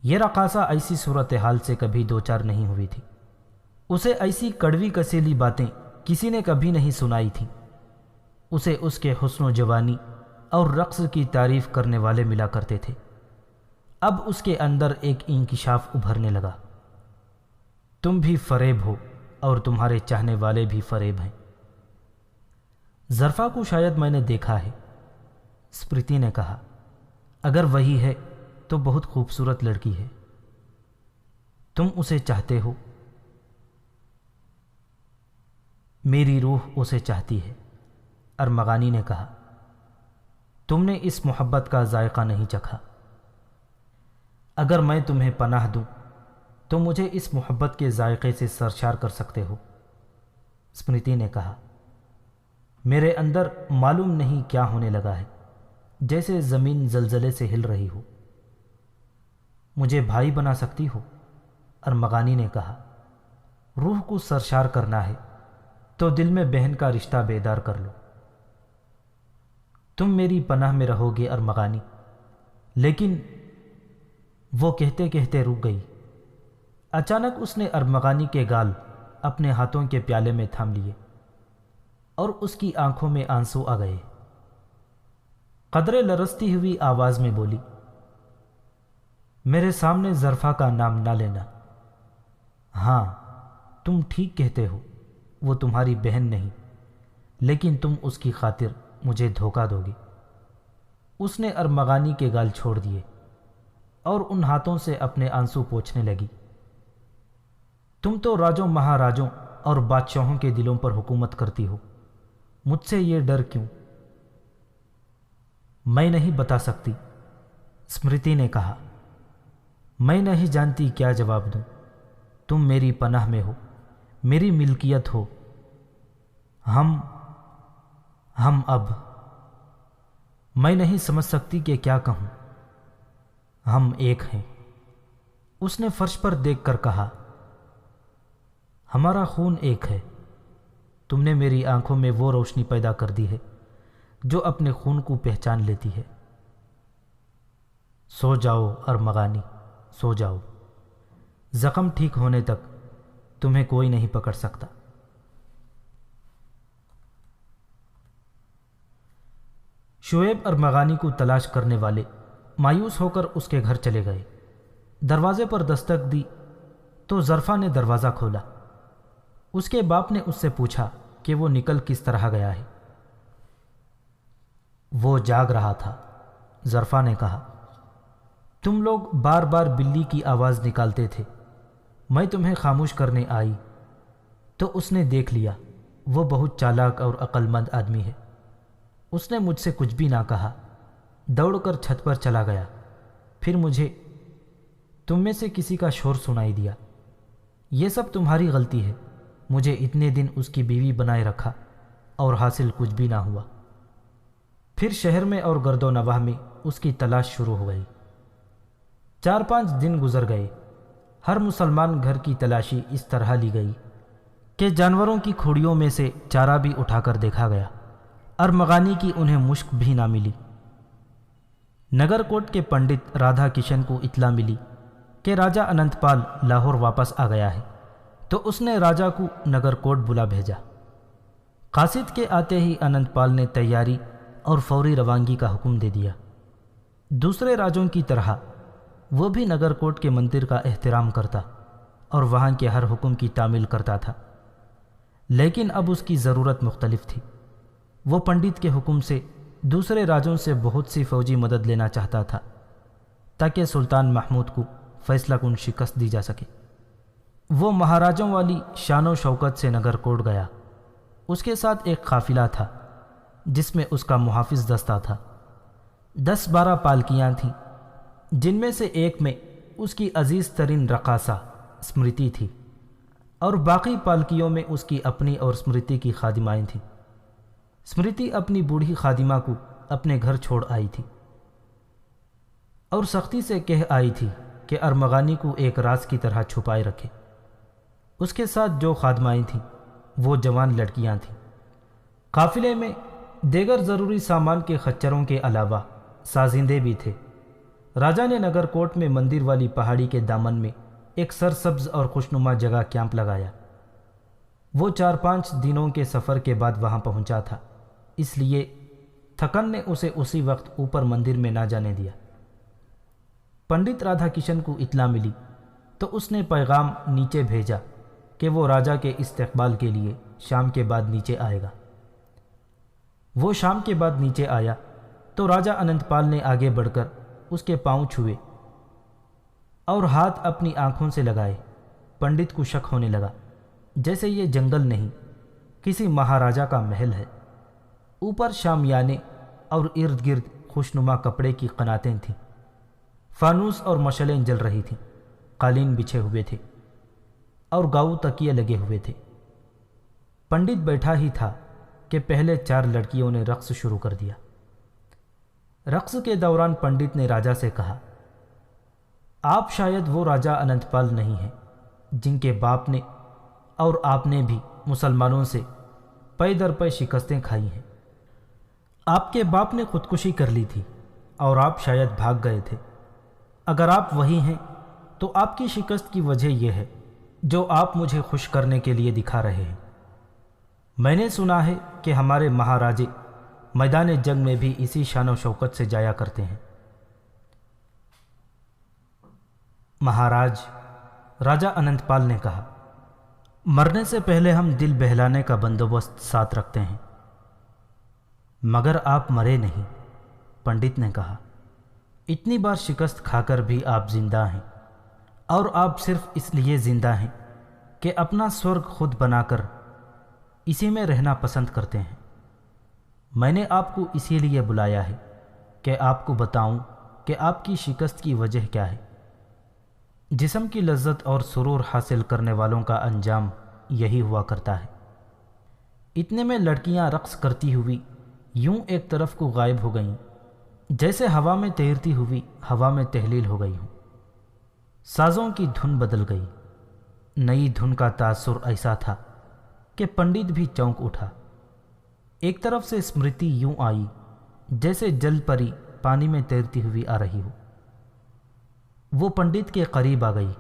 S2: یہ رقاصہ ایسی صورتحال سے کبھی دوچار نہیں ہوئی تھی، اسے ایسی کڑوی کسیلی باتیں کسی نے کبھی نہیں سنائی تھیں۔ اسے اس کے حسن و جوانی اور رقص کی تعریف کرنے والے ملا کرتے تھے۔ اب اس کے اندر ایک انکشاف ابھرنے لگا۔ تم بھی فریب ہو اور تمہارے چاہنے والے بھی فریب ہیں۔ ظرفا کو شاید میں نے دیکھا ہے، اسپرتی نے کہا۔ اگر وہی ہے تو بہت خوبصورت لڑکی ہے۔ تم اسے چاہتے ہو؟ میری روح اسے چاہتی ہے، ارمغانی نے کہا۔ تم نے اس محبت کا ذائقہ نہیں چکھا۔ اگر میں تمہیں پناہ دوں تو مجھے اس محبت کے ذائقے سے سرشار کر سکتے ہو، اسمرتی نے کہا۔ میرے اندر معلوم نہیں کیا ہونے لگا ہے، جیسے زمین زلزلے سے ہل رہی ہو۔ مجھے بھائی بنا سکتی ہو، ارمغانی نے کہا۔ روح کو سرشار کرنا ہے تو دل میں بہن کا رشتہ بیدار کر لو۔ تم میری پناہ میں رہو گے ارمغانی۔ لیکن وہ کہتے کہتے رک گئی۔ اچانک اس نے ارمغانی کے گال اپنے ہاتھوں کے پیالے میں تھام لیے اور اس کی آنکھوں میں آنسو آ گئے۔ قدرے لرزتی ہوئی آواز میں بولی، میرے سامنے ظرفا کا نام نہ لینا۔ ہاں، تم ٹھیک کہتے ہو، وہ تمہاری بہن نہیں، لیکن تم اس کی خاطر مجھے دھوکہ دو گی۔ اس نے ارمغانی کے گال چھوڑ دیے اور ان ہاتھوں سے اپنے آنسو پوچھنے لگی۔ تم تو راجوں مہاراجوں اور بادشاہوں کے دلوں پر حکومت کرتی ہو، مجھ سے یہ ڈر کیوں؟ میں نہیں بتا سکتی، اسمرتی نے کہا۔ میں نہیں جانتی کیا جواب دوں۔ تم میری پناہ میں ہو، میری ملکیت ہو۔ ہم اب میں نہیں سمجھ سکتی کہ کیا کہوں۔ ہم ایک ہیں، اس نے فرش پر دیکھ کر کہا۔ ہمارا خون ایک ہے۔ تم نے میری آنکھوں میں وہ روشنی پیدا کر دی ہے جو اپنے خون کو پہچان لیتی ہے۔ سو جاؤ ارمغانی، سو جاؤ۔ زخم ٹھیک ہونے تک تمہیں کوئی نہیں پکڑ سکتا۔ شعیب ارمغانی کو تلاش کرنے والے مایوس ہو کر اس کے گھر چلے گئے۔ دروازے پر دستک دی تو ظرفا نے دروازہ کھولا۔ اس کے باپ نے اس سے پوچھا کہ وہ نکل کس طرح گیا ہے۔ وہ جاگ رہا تھا، ظرفا نے کہا۔ تم لوگ بار بار بلی کی آواز نکالتے تھے، میں تمہیں خاموش کرنے آئی تو اس نے دیکھ لیا وہ بہت چالاک اور عقل مند آدمی ہے۔ اس نے مجھ سے کچھ بھی نہ کہا، دوڑ کر چھت پر چلا گیا۔ پھر مجھے تم میں سے کسی کا شور سنائی دیا۔ یہ سب تمہاری غلطی ہے، مجھے اتنے دن اس کی بیوی بنائے رکھا اور حاصل کچھ بھی نہ ہوا۔ پھر شہر میں اور گرد و نواح میں اس کی تلاش شروع ہو گئی۔ 4-5 دن گزر گئے۔ ہر مسلمان گھر کی تلاشی اس طرح لی گئی کہ جانوروں کی کھوڑیوں میں سے چارہ بھی اٹھا کر دیکھا گیا، ارمغانی کی انہیں مشک بھی نہ ملی۔ نگر کوٹ کے پنڈت رادھا کشن کو اطلاع ملی کہ راجہ اننت پال لاہور واپس آ گیا ہے، تو اس نے راجہ کو نگر کوٹ بلا بھیجا۔ قاصد کے آتے ہی اننت پال نے تیاری اور فوری روانگی کا حکم دے دیا۔ دوسرے راجوں کی طرح وہ بھی نگر کوٹ کے مندر کا احترام کرتا اور وہاں کے ہر حکم کی تعمیل کرتا تھا، لیکن اب اس کی ضرورت مختلف تھی۔ وہ پنڈت کے حکم سے دوسرے راجوں سے بہت سی فوجی مدد لینا چاہتا تھا تاکہ سلطان محمود کو فیصلہ کن شکست دی جا سکے۔ وہ مہاراجوں والی شان و شوکت سے نگر کوٹ گیا۔ اس کے ساتھ ایک قافلہ تھا جس میں اس کا محافظ دستہ تھا۔ 10-12 پالکیاں تھیں، جن میں سے ایک میں اس کی عزیز ترین رقاصہ اسمرتی تھی، اور باقی پالکیوں میں اس کی اپنی اور اسمرتی کی خادمائیں تھیں۔ اسمرتی اپنی بوڑھی خادمہ کو اپنے گھر چھوڑ آئی تھی اور سختی سے کہہ آئی تھی کہ ارمغانی کو ایک راز کی طرح چھپائے رکھے۔ اس کے ساتھ جو خادمائیں تھیں وہ جوان لڑکیاں تھیں۔ قافلے میں دیگر ضروری سامان کے خچروں کے علاوہ سازندے بھی تھے۔ راجہ نے نگر کوٹ میں مندر والی پہاڑی کے دامن میں ایک سرسبز اور خوشنما جگہ کیمپ لگایا۔ وہ 4-5 دنوں کے سفر کے بعد وہاں پہنچا تھا، اس لیے تھکن نے اسے اسی وقت اوپر مندر میں نہ جانے دیا۔ پنڈت رادھا کشن کو اطلاع ملی تو اس نے پیغام نیچے بھیجا کہ وہ راجہ کے استقبال کے لیے شام کے بعد نیچے آئے گا۔ وہ شام کے بعد نیچے آیا تو راجہ اننت پال نے آگے بڑھ کر اس کے پاؤں چھوئے اور ہاتھ اپنی آنکھوں سے لگائے۔ پنڈت کو شک ہونے لگا، جیسے یہ جنگل نہیں کسی مہاراجہ کا محل ہے۔ اوپر شامیانے اور ارد گرد خوشنما کپڑے کی قناتیں تھیں، فانوس اور مشعلیں جل رہی تھیں، قالین بچھے ہوئے تھے اور گاؤ تکیے لگے ہوئے تھے۔ پنڈت بیٹھا ہی تھا کہ پہلے 4 لڑکیوں نے رقص شروع کر دیا۔ رقص کے دوران پنڈت نے راجہ سے کہا، آپ شاید وہ راجہ اننت پال نہیں ہیں جن کے باپ نے اور آپ نے بھی مسلمانوں سے پے در پے شکستیں کھائی ہیں۔ آپ کے باپ نے خودکشی کر لی تھی اور آپ شاید بھاگ گئے تھے۔ اگر آپ وہی ہیں تو آپ کی شکست کی وجہ یہ ہے جو آپ مجھے خوش کرنے کے لیے دکھا رہے ہیں۔ میں نے سنا ہے کہ ہمارے مہاراجے میدان جنگ میں بھی اسی شان و شوکت سے جایا کرتے ہیں۔ مہاراج، راجہ اننت پال نے کہا، مرنے سے پہلے ہم دل بہلانے کا بندوبست ساتھ رکھتے ہیں، مگر آپ مرے نہیں۔ پنڈت نے کہا، اتنی بار شکست کھا کر بھی آپ زندہ ہیں، اور آپ صرف اس لیے زندہ ہیں کہ اپنا سورگ خود بنا کر اسی میں رہنا پسند کرتے ہیں۔ میں نے آپ کو اسی لیے بلایا ہے کہ آپ کو بتاؤں کہ آپ کی شکست کی وجہ کیا ہے۔ جسم کی لذت اور سرور حاصل کرنے والوں کا انجام یہی ہوا کرتا ہے۔ اتنے میں لڑکیاں رقص کرتی ہوئی یوں ایک طرف کو غائب ہو گئیں جیسے ہوا میں تیرتی ہوئی ہوا میں تحلیل ہو گئی ہوں۔ سازوں کی دھن بدل گئی۔ نئی دھن کا تاثر ایسا تھا کہ پنڈت بھی چونک اٹھا۔ ایک طرف سے اسمرتی یوں آئی جیسے جل پری پانی میں تیرتی ہوئی آ رہی ہو۔ وہ پنڈت کے قریب آ گئی۔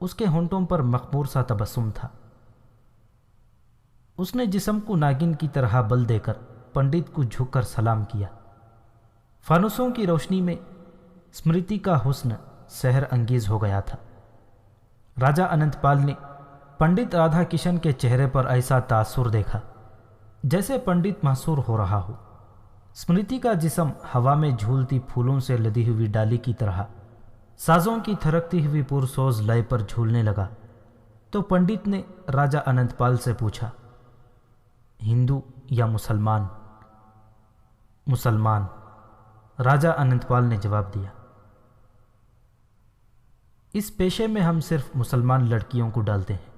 S2: اس کے ہونٹوں پر مخمور سا تبسم تھا۔ اس نے جسم کو ناگن کی طرح بل دے کر پنڈت کو جھک کر سلام کیا۔ فانوسوں کی روشنی میں اسمرتی کا حسن سحر انگیز ہو گیا تھا۔ راجہ اننت پال نے پنڈت رادھا کشن کے چہرے پر ایسا تاثر دیکھا جیسے پنڈت محصور ہو رہا ہو۔ اسمرتی کا جسم ہوا میں جھولتی پھولوں سے لدی ہوئی ڈالی کی طرح سازوں کی تھرکتی ہوئی پرسوز لے پر جھولنے لگا تو پنڈت نے راجا اننت پال سے پوچھا، ہندو یا مسلمان؟ مسلمان، راجا اننت پال نے جواب دیا۔ اس پیشے میں ہم صرف مسلمان لڑکیوں کو ڈالتے ہیں۔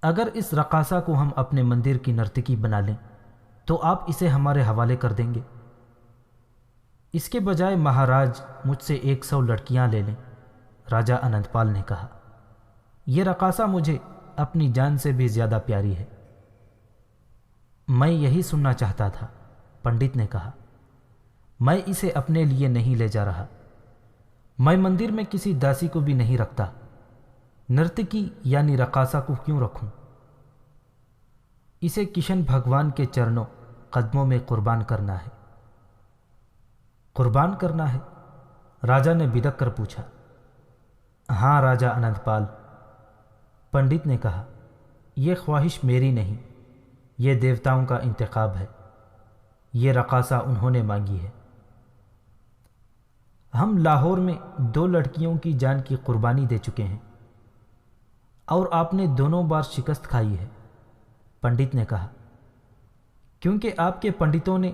S2: اگر اس رقاصہ کو ہم اپنے مندر کی نرتکی بنا لیں تو آپ اسے ہمارے حوالے کر دیں گے؟ اس کے بجائے مہاراج مجھ سے 100 لڑکیاں لے لیں، راجا اننت پال نے کہا۔ یہ رقاصہ مجھے اپنی جان سے بھی زیادہ پیاری ہے۔ میں یہی سننا چاہتا تھا، پنڈت نے کہا۔ میں اسے اپنے لیے نہیں لے جا رہا۔ میں مندر میں کسی داسی کو بھی نہیں رکھتا۔ نرتکی یعنی رقاصہ کو کیوں رکھوں؟ اسے کشن بھگوان کے چرنوں قدموں میں قربان کرنا ہے۔ قربان کرنا ہے؟ راجا نے بدک کر پوچھا۔ ہاں راجا اننت پال، پنڈت نے کہا، یہ خواہش میری نہیں، یہ دیوتاؤں کا انتخاب ہے۔ یہ رقاصہ انہوں نے مانگی ہے۔ ہم لاہور میں 2 لڑکیوں کی جان کی قربانی دے چکے ہیں اور آپ نے دونوں بار شکست کھائی ہے، پنڈت نے کہا، کیونکہ آپ کے پنڈتوں نے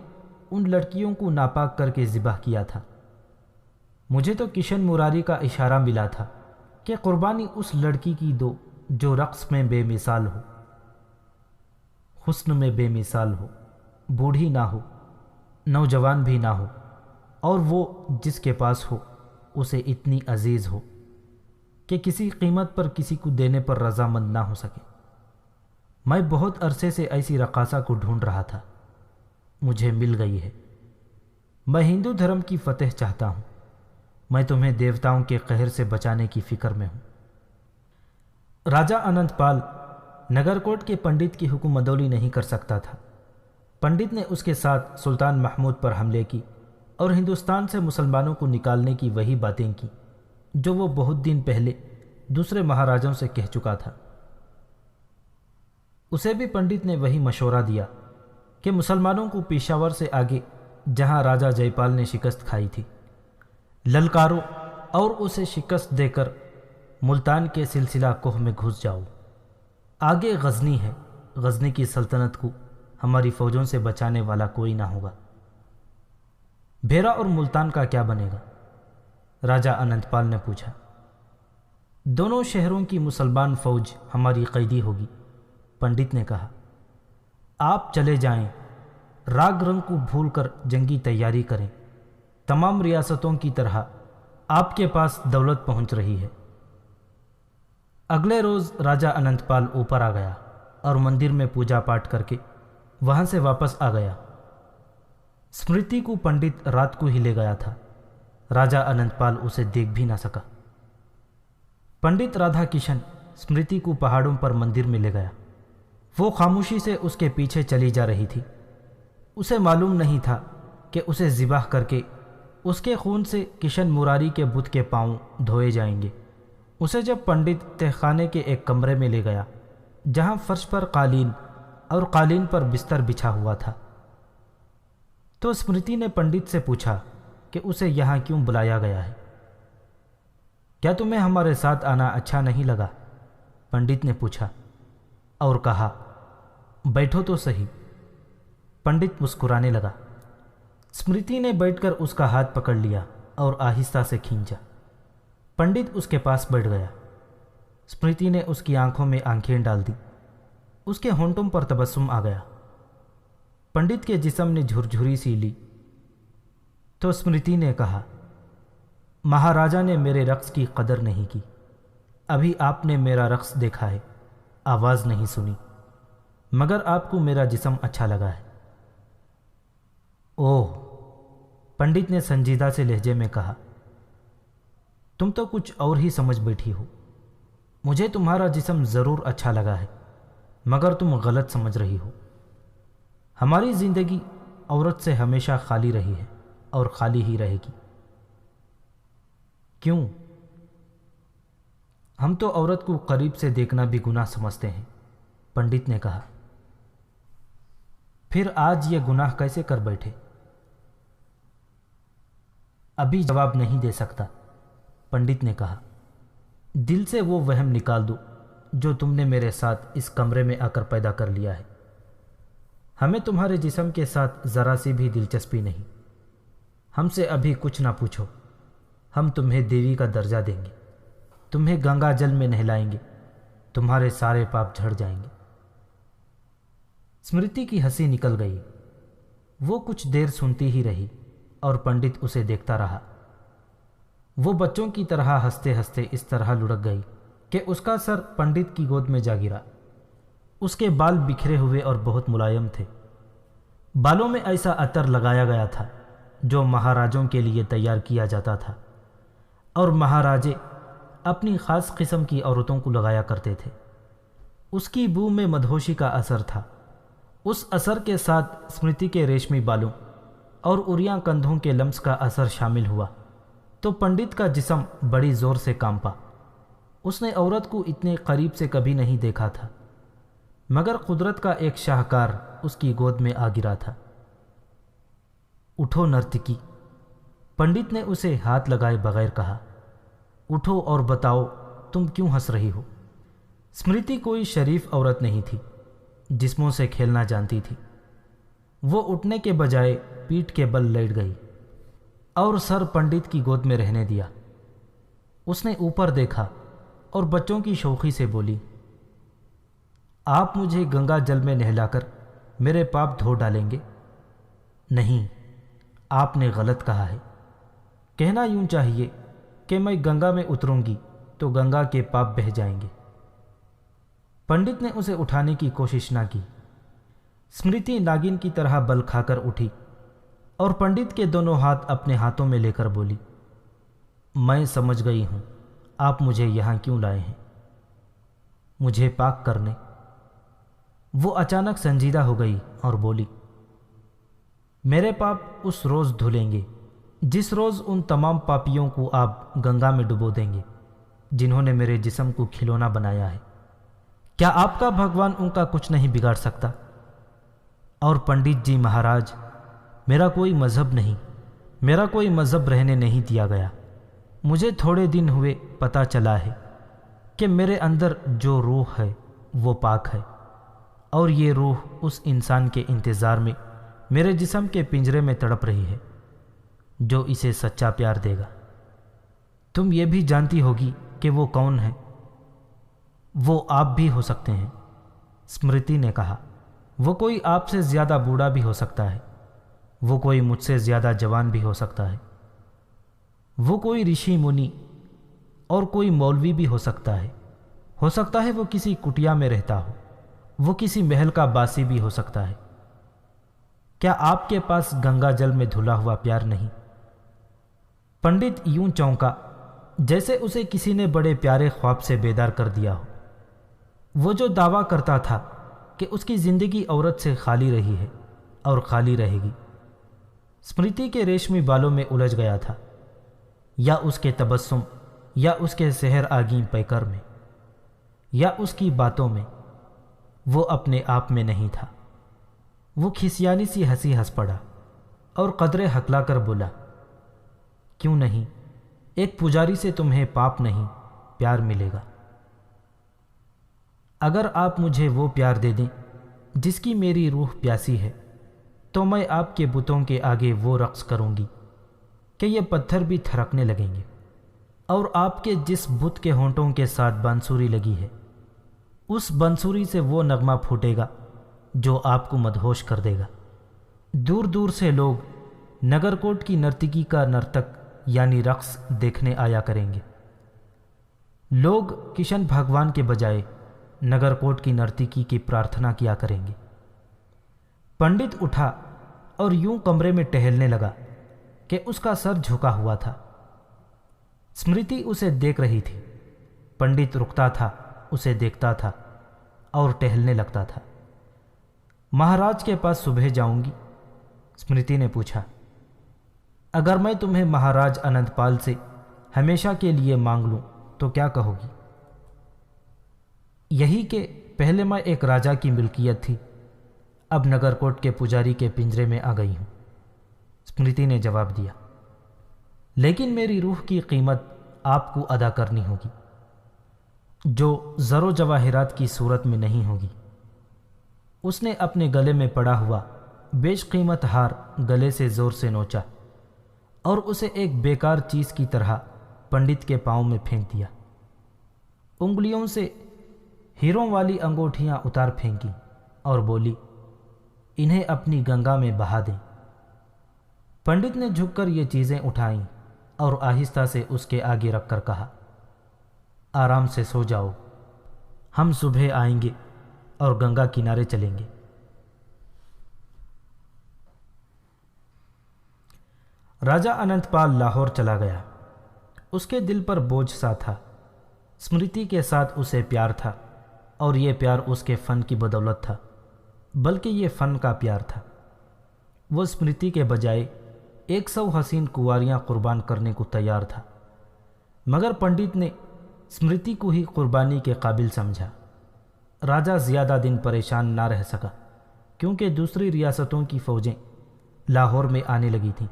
S2: ان لڑکیوں کو ناپاک کر کے ذبح کیا تھا۔ مجھے تو کشن مراری کا اشارہ ملا تھا کہ قربانی اس لڑکی کی دو جو رقص میں بے مثال ہو، حسن میں بے مثال ہو، بوڑھی نہ ہو، نوجوان بھی نہ ہو، اور وہ جس کے پاس ہو اسے اتنی عزیز ہو کہ کسی قیمت پر کسی کو دینے پر رضامند نہ ہو سکے۔ میں بہت عرصے سے ایسی رقاصہ کو ڈھونڈ رہا تھا، مجھے مل گئی ہے۔ میں ہندو دھرم کی فتح چاہتا ہوں۔ میں تمہیں دیوتاؤں کے قہر سے بچانے کی فکر میں ہوں۔ راجا اننت پال نگرکوٹ کے پنڈت کی حکم عدولی نہیں کر سکتا تھا۔ پنڈت نے اس کے ساتھ سلطان محمود پر حملے کی اور ہندوستان سے مسلمانوں کو نکالنے کی وہی باتیں کی جو وہ بہت دن پہلے دوسرے مہاراجوں سے کہہ چکا تھا۔ اسے بھی پنڈت نے وہی مشورہ دیا کہ مسلمانوں کو پشاور سے آگے جہاں راجا جے پال نے شکست کھائی تھی للکارو اور اسے شکست دے کر ملتان کے سلسلہ کوہ میں گھس جاؤ۔ آگے غزنی ہے، غزنی کی سلطنت کو ہماری فوجوں سے بچانے والا کوئی نہ ہوگا۔ بھیرا اور ملتان کا کیا بنے گا؟ راجا اننت پال نے پوچھا۔ دونوں شہروں کی مسلمان فوج ہماری قیدی ہوگی، پنڈت نے کہا۔ آپ چلے جائیں، راگ رنگ کو بھول کر جنگی تیاری کریں۔ تمام ریاستوں کی طرح آپ کے پاس دولت پہنچ رہی ہے۔ اگلے روز راجا اننت پال اوپر آ گیا اور مندر میں پوجا پاٹ کر کے وہاں سے واپس آ گیا۔ اسمرتی کو پنڈت رات کو ہی لے گیا تھا۔ راجا اننت پال اسے دیکھ بھی نہ سکا۔ پنڈت رادھا کشن اسمرتی کو پہاڑوں پر مندر میں لے گیا۔ وہ خاموشی سے اس کے پیچھے چلی جا رہی تھی۔ اسے معلوم نہیں تھا کہ اسے ذبح کر کے اس کے خون سے کشن مراری کے بت کے پاؤں دھوئے جائیں گے۔ اسے جب پنڈت تہخانے کے ایک کمرے میں لے گیا جہاں فرش پر قالین اور قالین پر بستر بچھا ہوا تھا تو اسمرتی نے پنڈت سے پوچھا کہ اسے یہاں کیوں بلایا گیا ہے۔ کیا تمہیں ہمارے ساتھ آنا اچھا نہیں لگا؟ پنڈت نے پوچھا اور کہا، بیٹھو تو صحیح۔ پنڈت مسکرانے لگا۔ اسمرتی نے بیٹھ کر اس کا ہاتھ پکڑ لیا اور آہستہ سے کھینچا۔ پنڈت اس کے پاس بیٹھ گیا۔ اسمرتی نے اس کی آنکھوں میں آنکھیں ڈال دی۔ اس کے ہونٹوں پر تبسم آ گیا۔ پنڈت کے جسم نے جھرجھری سی لی تو اسمرتی نے کہا، مہاراجا نے میرے رقص کی قدر نہیں کی۔ ابھی آپ نے میرا رقص دیکھا ہے، آواز نہیں سنی، مگر آپ کو میرا جسم اچھا لگا ہے۔ اوہ، پنڈت نے سنجیدہ سے لہجے میں کہا، تم تو کچھ اور ہی سمجھ بیٹھی ہو۔ مجھے تمہارا جسم ضرور اچھا لگا ہے، مگر تم غلط سمجھ رہی ہو۔ ہماری زندگی عورت سے ہمیشہ خالی رہی ہے اور خالی ہی رہے گی۔ کیوں؟ ہم تو عورت کو قریب سے دیکھنا بھی گناہ سمجھتے ہیں، پنڈت نے کہا۔ پھر آج یہ گناہ کیسے کر بیٹھے؟ ابھی جواب نہیں دے سکتا، پنڈت نے کہا۔ دل سے وہ وہم نکال دو جو تم نے میرے ساتھ اس کمرے میں آ کر پیدا کر لیا ہے۔ ہمیں تمہارے جسم کے ساتھ ذرا سی بھی دلچسپی نہیں۔ ہم سے ابھی کچھ نہ پوچھو، ہم تمہیں دیوی کا درجہ دیں گے، تمہیں گنگا جل میں نہلائیں گے، تمہارے سارے پاپ جھڑ جائیں گے۔ اسمرتی کی ہنسی نکل گئی۔ وہ کچھ دیر سنتی ہی رہی اور پنڈت اسے دیکھتا رہا۔ وہ بچوں کی طرح ہنستے ہنستے اس طرح لڑک گئی کہ اس کا سر پنڈت کی گود میں جا گرا۔ اس کے بال بکھرے ہوئے اور بہت ملائم تھے۔ بالوں میں ایسا عطر لگایا گیا تھا جو مہاراجوں کے لیے تیار کیا جاتا تھا، اور مہاراجے اپنی خاص قسم کی عورتوں کو لگایا کرتے تھے۔ اس کی بو میں مدہوشی کا اثر تھا۔ اس اثر کے ساتھ اسمرتی کے ریشمی بالوں اور اریاں کندھوں کے لمس کا اثر شامل ہوا تو پنڈت کا جسم بڑی زور سے کانپا۔ اس نے عورت کو اتنے قریب سے کبھی نہیں دیکھا تھا، مگر قدرت کا ایک شاہکار اس کی گود میں آ گرا تھا۔ اٹھو نرتکی، پنڈت نے اسے ہاتھ لگائے بغیر کہا۔ اٹھو اور بتاؤ تم کیوں ہنس رہی ہو؟ اسمرتی کوئی شریف عورت نہیں تھی، جسموں سے کھیلنا جانتی تھی۔ وہ اٹھنے کے بجائے پیٹھ کے بل لیٹ گئی اور سر پنڈت کی گود میں رہنے دیا۔ اس نے اوپر دیکھا اور بچوں کی شوخی سے بولی، آپ مجھے گنگا جل میں نہلا کر میرے پاپ دھو ڈالیں گے؟ نہیں، آپ نے غلط کہا ہے۔ کہنا یوں چاہیے کہ میں گنگا میں اتروں گی تو گنگا کے پاپ بہہ جائیں گے۔ پنڈت نے اسے اٹھانے کی کوشش نہ کی۔ اسمرتی ناگن کی طرح بل کھا کر اٹھی اور پنڈت کے دونوں ہاتھ اپنے ہاتھوں میں لے کر بولی، میں سمجھ گئی ہوں آپ مجھے یہاں کیوں لائے ہیں، مجھے پاک کرنے۔ وہ اچانک سنجیدہ ہو گئی اور بولی، میرے پاپ اس روز دھلیں گے جس روز ان تمام پاپیوں کو آپ گنگا میں ڈبو دیں گے جنہوں نے میرے جسم کو کھلونا بنایا ہے۔ کیا آپ کا بھگوان ان کا کچھ نہیں بگاڑ سکتا؟ اور پنڈت جی مہاراج، میرا کوئی مذہب نہیں، میرا کوئی مذہب رہنے نہیں دیا گیا۔ مجھے تھوڑے دن ہوئے پتہ چلا ہے کہ میرے اندر جو روح ہے وہ پاک ہے، اور یہ روح اس انسان کے انتظار میں میرے جسم کے پنجرے میں تڑپ رہی ہے جو اسے سچا پیار دے گا۔ تم یہ بھی جانتی ہوگی کہ وہ کون ہے؟ وہ آپ بھی ہو سکتے ہیں، اسمرتی نے کہا۔ وہ کوئی آپ سے زیادہ بوڑھا بھی ہو سکتا ہے، وہ کوئی مجھ سے زیادہ جوان بھی ہو سکتا ہے، وہ کوئی رشی منی اور کوئی مولوی بھی ہو سکتا ہے وہ کسی کٹیا میں رہتا ہو، وہ کسی محل کا باسی بھی ہو سکتا ہے۔ کیا آپ کے پاس گنگا جل میں دھلا ہوا پیار نہیں؟ پنڈت یوں چونکا جیسے اسے کسی نے بڑے پیارے خواب سے بیدار کر دیا ہو۔ وہ جو دعویٰ کرتا تھا کہ اس کی زندگی عورت سے خالی رہی ہے اور خالی رہے گی، اسمرتی کے ریشمی بالوں میں الجھ گیا تھا، یا اس کے تبسم، یا اس کے سحر آگیں پیکر میں، یا اس کی باتوں میں۔ وہ اپنے آپ میں نہیں تھا۔ وہ کھسیانی سی ہنسی ہنس پڑا اور قدرے ہکلا کر بولا، کیوں نہیں؟ ایک پجاری سے تمہیں پاپ نہیں پیار ملے گا۔ اگر آپ مجھے وہ پیار دے دیں جس کی میری روح پیاسی ہے تو میں آپ کے بتوں کے آگے وہ رقص کروں گی کہ یہ پتھر بھی تھرکنے لگیں گے، اور آپ کے جس بت کے ہونٹوں کے ساتھ بانسری لگی ہے اس بنسوری سے وہ نغمہ پھوٹے گا جو آپ کو مدہوش کر دے گا۔ دور دور سے لوگ نگرکوٹ کی نرتکی کا نرتک یعنی رقص دیکھنے آیا کریں گے۔ لوگ کشن بھگوان کے بجائے نگرکوٹ کی نرتکی کی پرارتھنا کیا کریں گے۔ پنڈت اٹھا اور یوں کمرے میں ٹہلنے لگا کہ اس کا سر جھکا ہوا تھا۔ اسمرتی اسے دیکھ رہی تھی۔ پنڈت رکتا تھا، اسے دیکھتا تھا اور ٹہلنے لگتا تھا۔ مہاراج کے پاس صبح جاؤں گی؟ اسمرتی نے پوچھا۔ اگر میں تمہیں مہاراج انند پال سے ہمیشہ کے لیے مانگ لوں تو کیا کہو گی؟ یہی کہ پہلے میں ایک راجا کی ملکیت تھی، اب نگرکوٹ کے پجاری کے پنجرے میں آ گئی ہوں، اسمرتی نے جواب دیا۔ لیکن میری روح کی قیمت آپ کو ادا کرنی ہوگی۔ جو زر و جواہرات کی صورت میں نہیں ہوگی۔ اس نے اپنے گلے میں پڑا ہوا بیش قیمت ہار گلے سے زور سے نوچا اور اسے ایک بیکار چیز کی طرح پنڈت کے پاؤں میں پھینک دیا۔ انگلیوں سے ہیروں والی انگوٹھیاں اتار پھینکی اور بولی، انہیں اپنی گنگا میں بہا دیں۔ پنڈت نے جھک کر یہ چیزیں اٹھائیں اور آہستہ سے اس کے آگے رکھ کر کہا، آرام سے سو جاؤ، ہم صبح آئیں گے اور گنگا کنارے چلیں گے۔ راجہ اننت پال لاہور چلا گیا۔ اس کے دل پر بوجھ سا تھا۔ اسمرتی کے ساتھ اسے پیار تھا، اور یہ پیار اس کے فن کی بدولت تھا، بلکہ یہ فن کا پیار تھا۔ وہ اسمرتی کے بجائے 100 حسین کنواریاں قربان کرنے کو تیار تھا، مگر پنڈت نے اسمرتی کو ہی قربانی کے قابل سمجھا۔ راجہ زیادہ دن پریشان نہ رہ سکا، کیونکہ دوسری ریاستوں کی فوجیں لاہور میں آنے لگی تھیں۔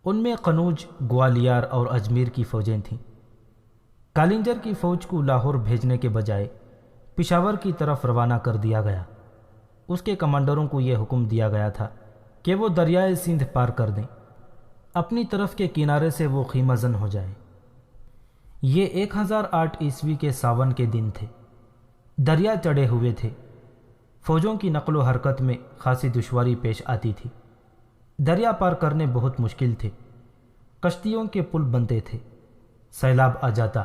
S2: ان میں قنوج، گوالیار اور اجمیر کی فوجیں تھیں۔ کالنجر کی فوج کو لاہور بھیجنے کے بجائے پشاور کی طرف روانہ کر دیا گیا۔ اس کے کمانڈروں کو یہ حکم دیا گیا تھا کہ وہ دریائے سندھ پار کر دیں، اپنی طرف کے کنارے سے وہ خیمہ زن ہو جائے۔ یہ 1008 عیسوی کے ساون کے دن تھے۔ دریا چڑھے ہوئے تھے۔ فوجوں کی نقل و حرکت میں خاصی دشواری پیش آتی تھی۔ دریا پار کرنے بہت مشکل تھے۔ کشتیوں کے پل بنتے تھے، سیلاب آ جاتا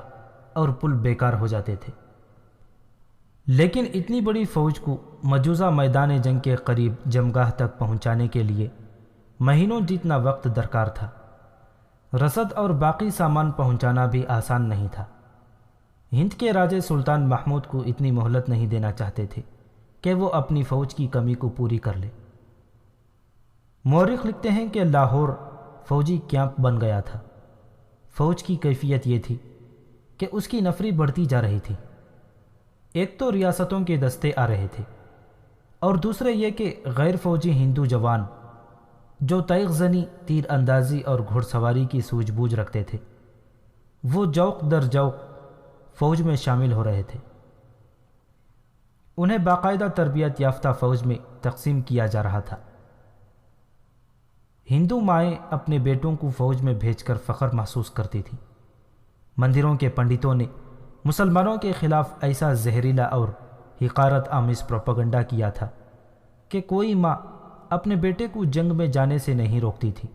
S2: اور پل بیکار ہو جاتے تھے۔ لیکن اتنی بڑی فوج کو مجوزہ میدان جنگ کے قریب جمگاہ تک پہنچانے کے لیے مہینوں جتنا وقت درکار تھا۔ رسد اور باقی سامان پہنچانا بھی آسان نہیں تھا۔ ہند کے راجے سلطان محمود کو اتنی مہلت نہیں دینا چاہتے تھے کہ وہ اپنی فوج کی کمی کو پوری کر لے۔ مورخ لکھتے ہیں کہ لاہور فوجی کیمپ بن گیا تھا۔ فوج کی کیفیت یہ تھی کہ اس کی نفری بڑھتی جا رہی تھی۔ ایک تو ریاستوں کے دستے آ رہے تھے، اور دوسرے یہ کہ غیر فوجی ہندو جوان جو تیغ زنی، تیر اندازی اور گھڑ سواری کی سوجھ بوجھ رکھتے تھے، وہ جوق در جوق فوج میں شامل ہو رہے تھے۔ انہیں باقاعدہ تربیت یافتہ فوج میں تقسیم کیا جا رہا تھا۔ ہندو مائیں اپنے بیٹوں کو فوج میں بھیج کر فخر محسوس کرتی تھیں۔ مندروں کے پنڈتوں نے مسلمانوں کے خلاف ایسا زہریلا اور حقارت آمیز پروپیگنڈا کیا تھا کہ کوئی ماں اپنے بیٹے کو جنگ میں جانے سے نہیں روکتی تھی۔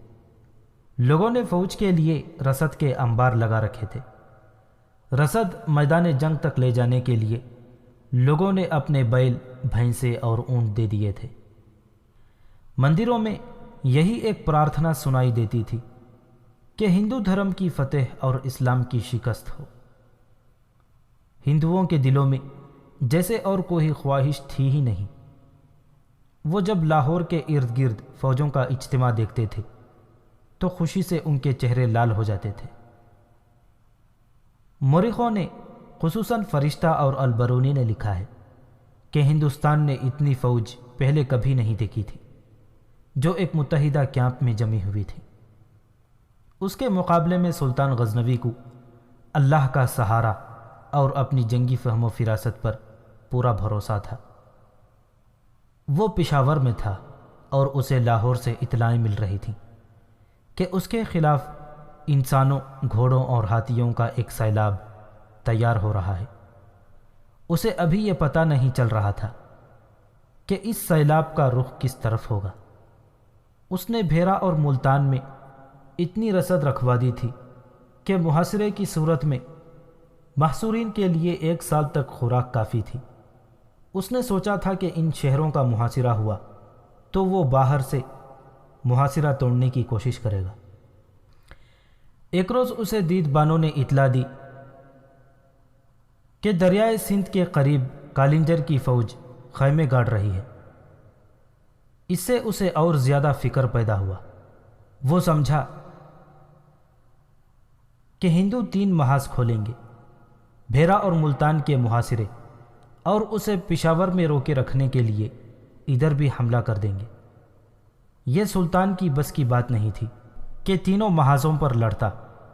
S2: لوگوں نے فوج کے لیے رسد کے انبار لگا رکھے تھے۔ رسد میدان جنگ تک لے جانے کے لیے لوگوں نے اپنے بیل، بھینسے اور اونٹ دے دیے تھے۔ مندروں میں یہی ایک پرارتھنا سنائی دیتی تھی کہ ہندو دھرم کی فتح اور اسلام کی شکست ہو۔ ہندوؤں کے دلوں میں جیسے اور کوئی خواہش تھی ہی نہیں۔ وہ جب لاہور کے ارد گرد فوجوں کا اجتماع دیکھتے تھے تو خوشی سے ان کے چہرے لال ہو جاتے تھے۔ مورخوں نے، خصوصاً فرشتہ اور البرونی نے لکھا ہے کہ ہندوستان نے اتنی فوج پہلے کبھی نہیں دیکھی تھی جو ایک متحدہ کیمپ میں جمی ہوئی تھی۔ اس کے مقابلے میں سلطان غزنوی کو اللہ کا سہارا اور اپنی جنگی فہم و فراست پر پورا بھروسہ تھا۔ وہ پشاور میں تھا اور اسے لاہور سے اطلاعیں مل رہی تھیں کہ اس کے خلاف انسانوں، گھوڑوں اور ہاتھیوں کا ایک سیلاب تیار ہو رہا ہے۔ اسے ابھی یہ پتہ نہیں چل رہا تھا کہ اس سیلاب کا رخ کس طرف ہوگا۔ اس نے بھیرا اور ملتان میں اتنی رسد رکھوا دی تھی کہ محاصرے کی صورت میں محصورین کے لیے 1 سال تک خوراک کافی تھی۔ اس نے سوچا تھا کہ ان شہروں کا محاصرہ ہوا تو وہ باہر سے محاصرہ توڑنے کی کوشش کرے گا۔ ایک روز اسے دید بانو نے اطلاع دی کہ دریائے سندھ کے قریب کالنجر کی فوج خیمے گاڑ رہی ہے۔ اس سے اسے اور زیادہ فکر پیدا ہوا۔ وہ سمجھا کہ ہندو 3 محاذ کھولیں گے، بھیرا اور ملتان کے محاصرے، اور اسے پشاور میں روکے رکھنے کے لیے ادھر بھی حملہ کر دیں گے۔ یہ سلطان کی بس کی بات نہیں تھی کہ تینوں محاذوں پر لڑتا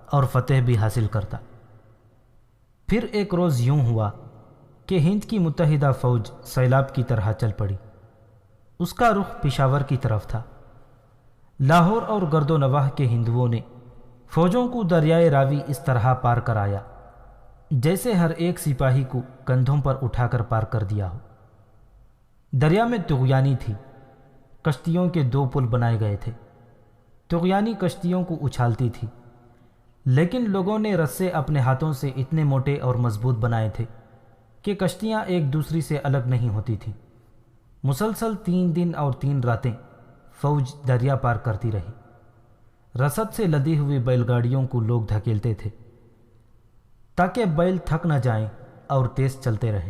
S2: اور فتح بھی حاصل کرتا۔ پھر ایک روز یوں ہوا کہ ہند کی متحدہ فوج سیلاب کی طرح چل پڑی۔ اس کا رخ پشاور کی طرف تھا۔ لاہور اور گرد و نواح کے ہندوؤں نے فوجوں کو دریائے راوی اس طرح پار کرایا جیسے ہر ایک سپاہی کو کندھوں پر اٹھا کر پار کر دیا ہو۔ دریا میں طغیانی تھی، کشتیوں کے 2 پل بنائے گئے تھے۔ طغیانی کشتیوں کو اچھالتی تھی، لیکن لوگوں نے رسے اپنے ہاتھوں سے اتنے موٹے اور مضبوط بنائے تھے کہ کشتیاں ایک دوسری سے الگ نہیں ہوتی تھیں۔ مسلسل 3 دن اور 3 راتیں فوج دریا پار کرتی رہی۔ رسد سے لدی ہوئی بیل گاڑیوں کو لوگ دھکیلتے تھے تاکہ بیل تھک نہ جائیں اور تیز چلتے رہیں۔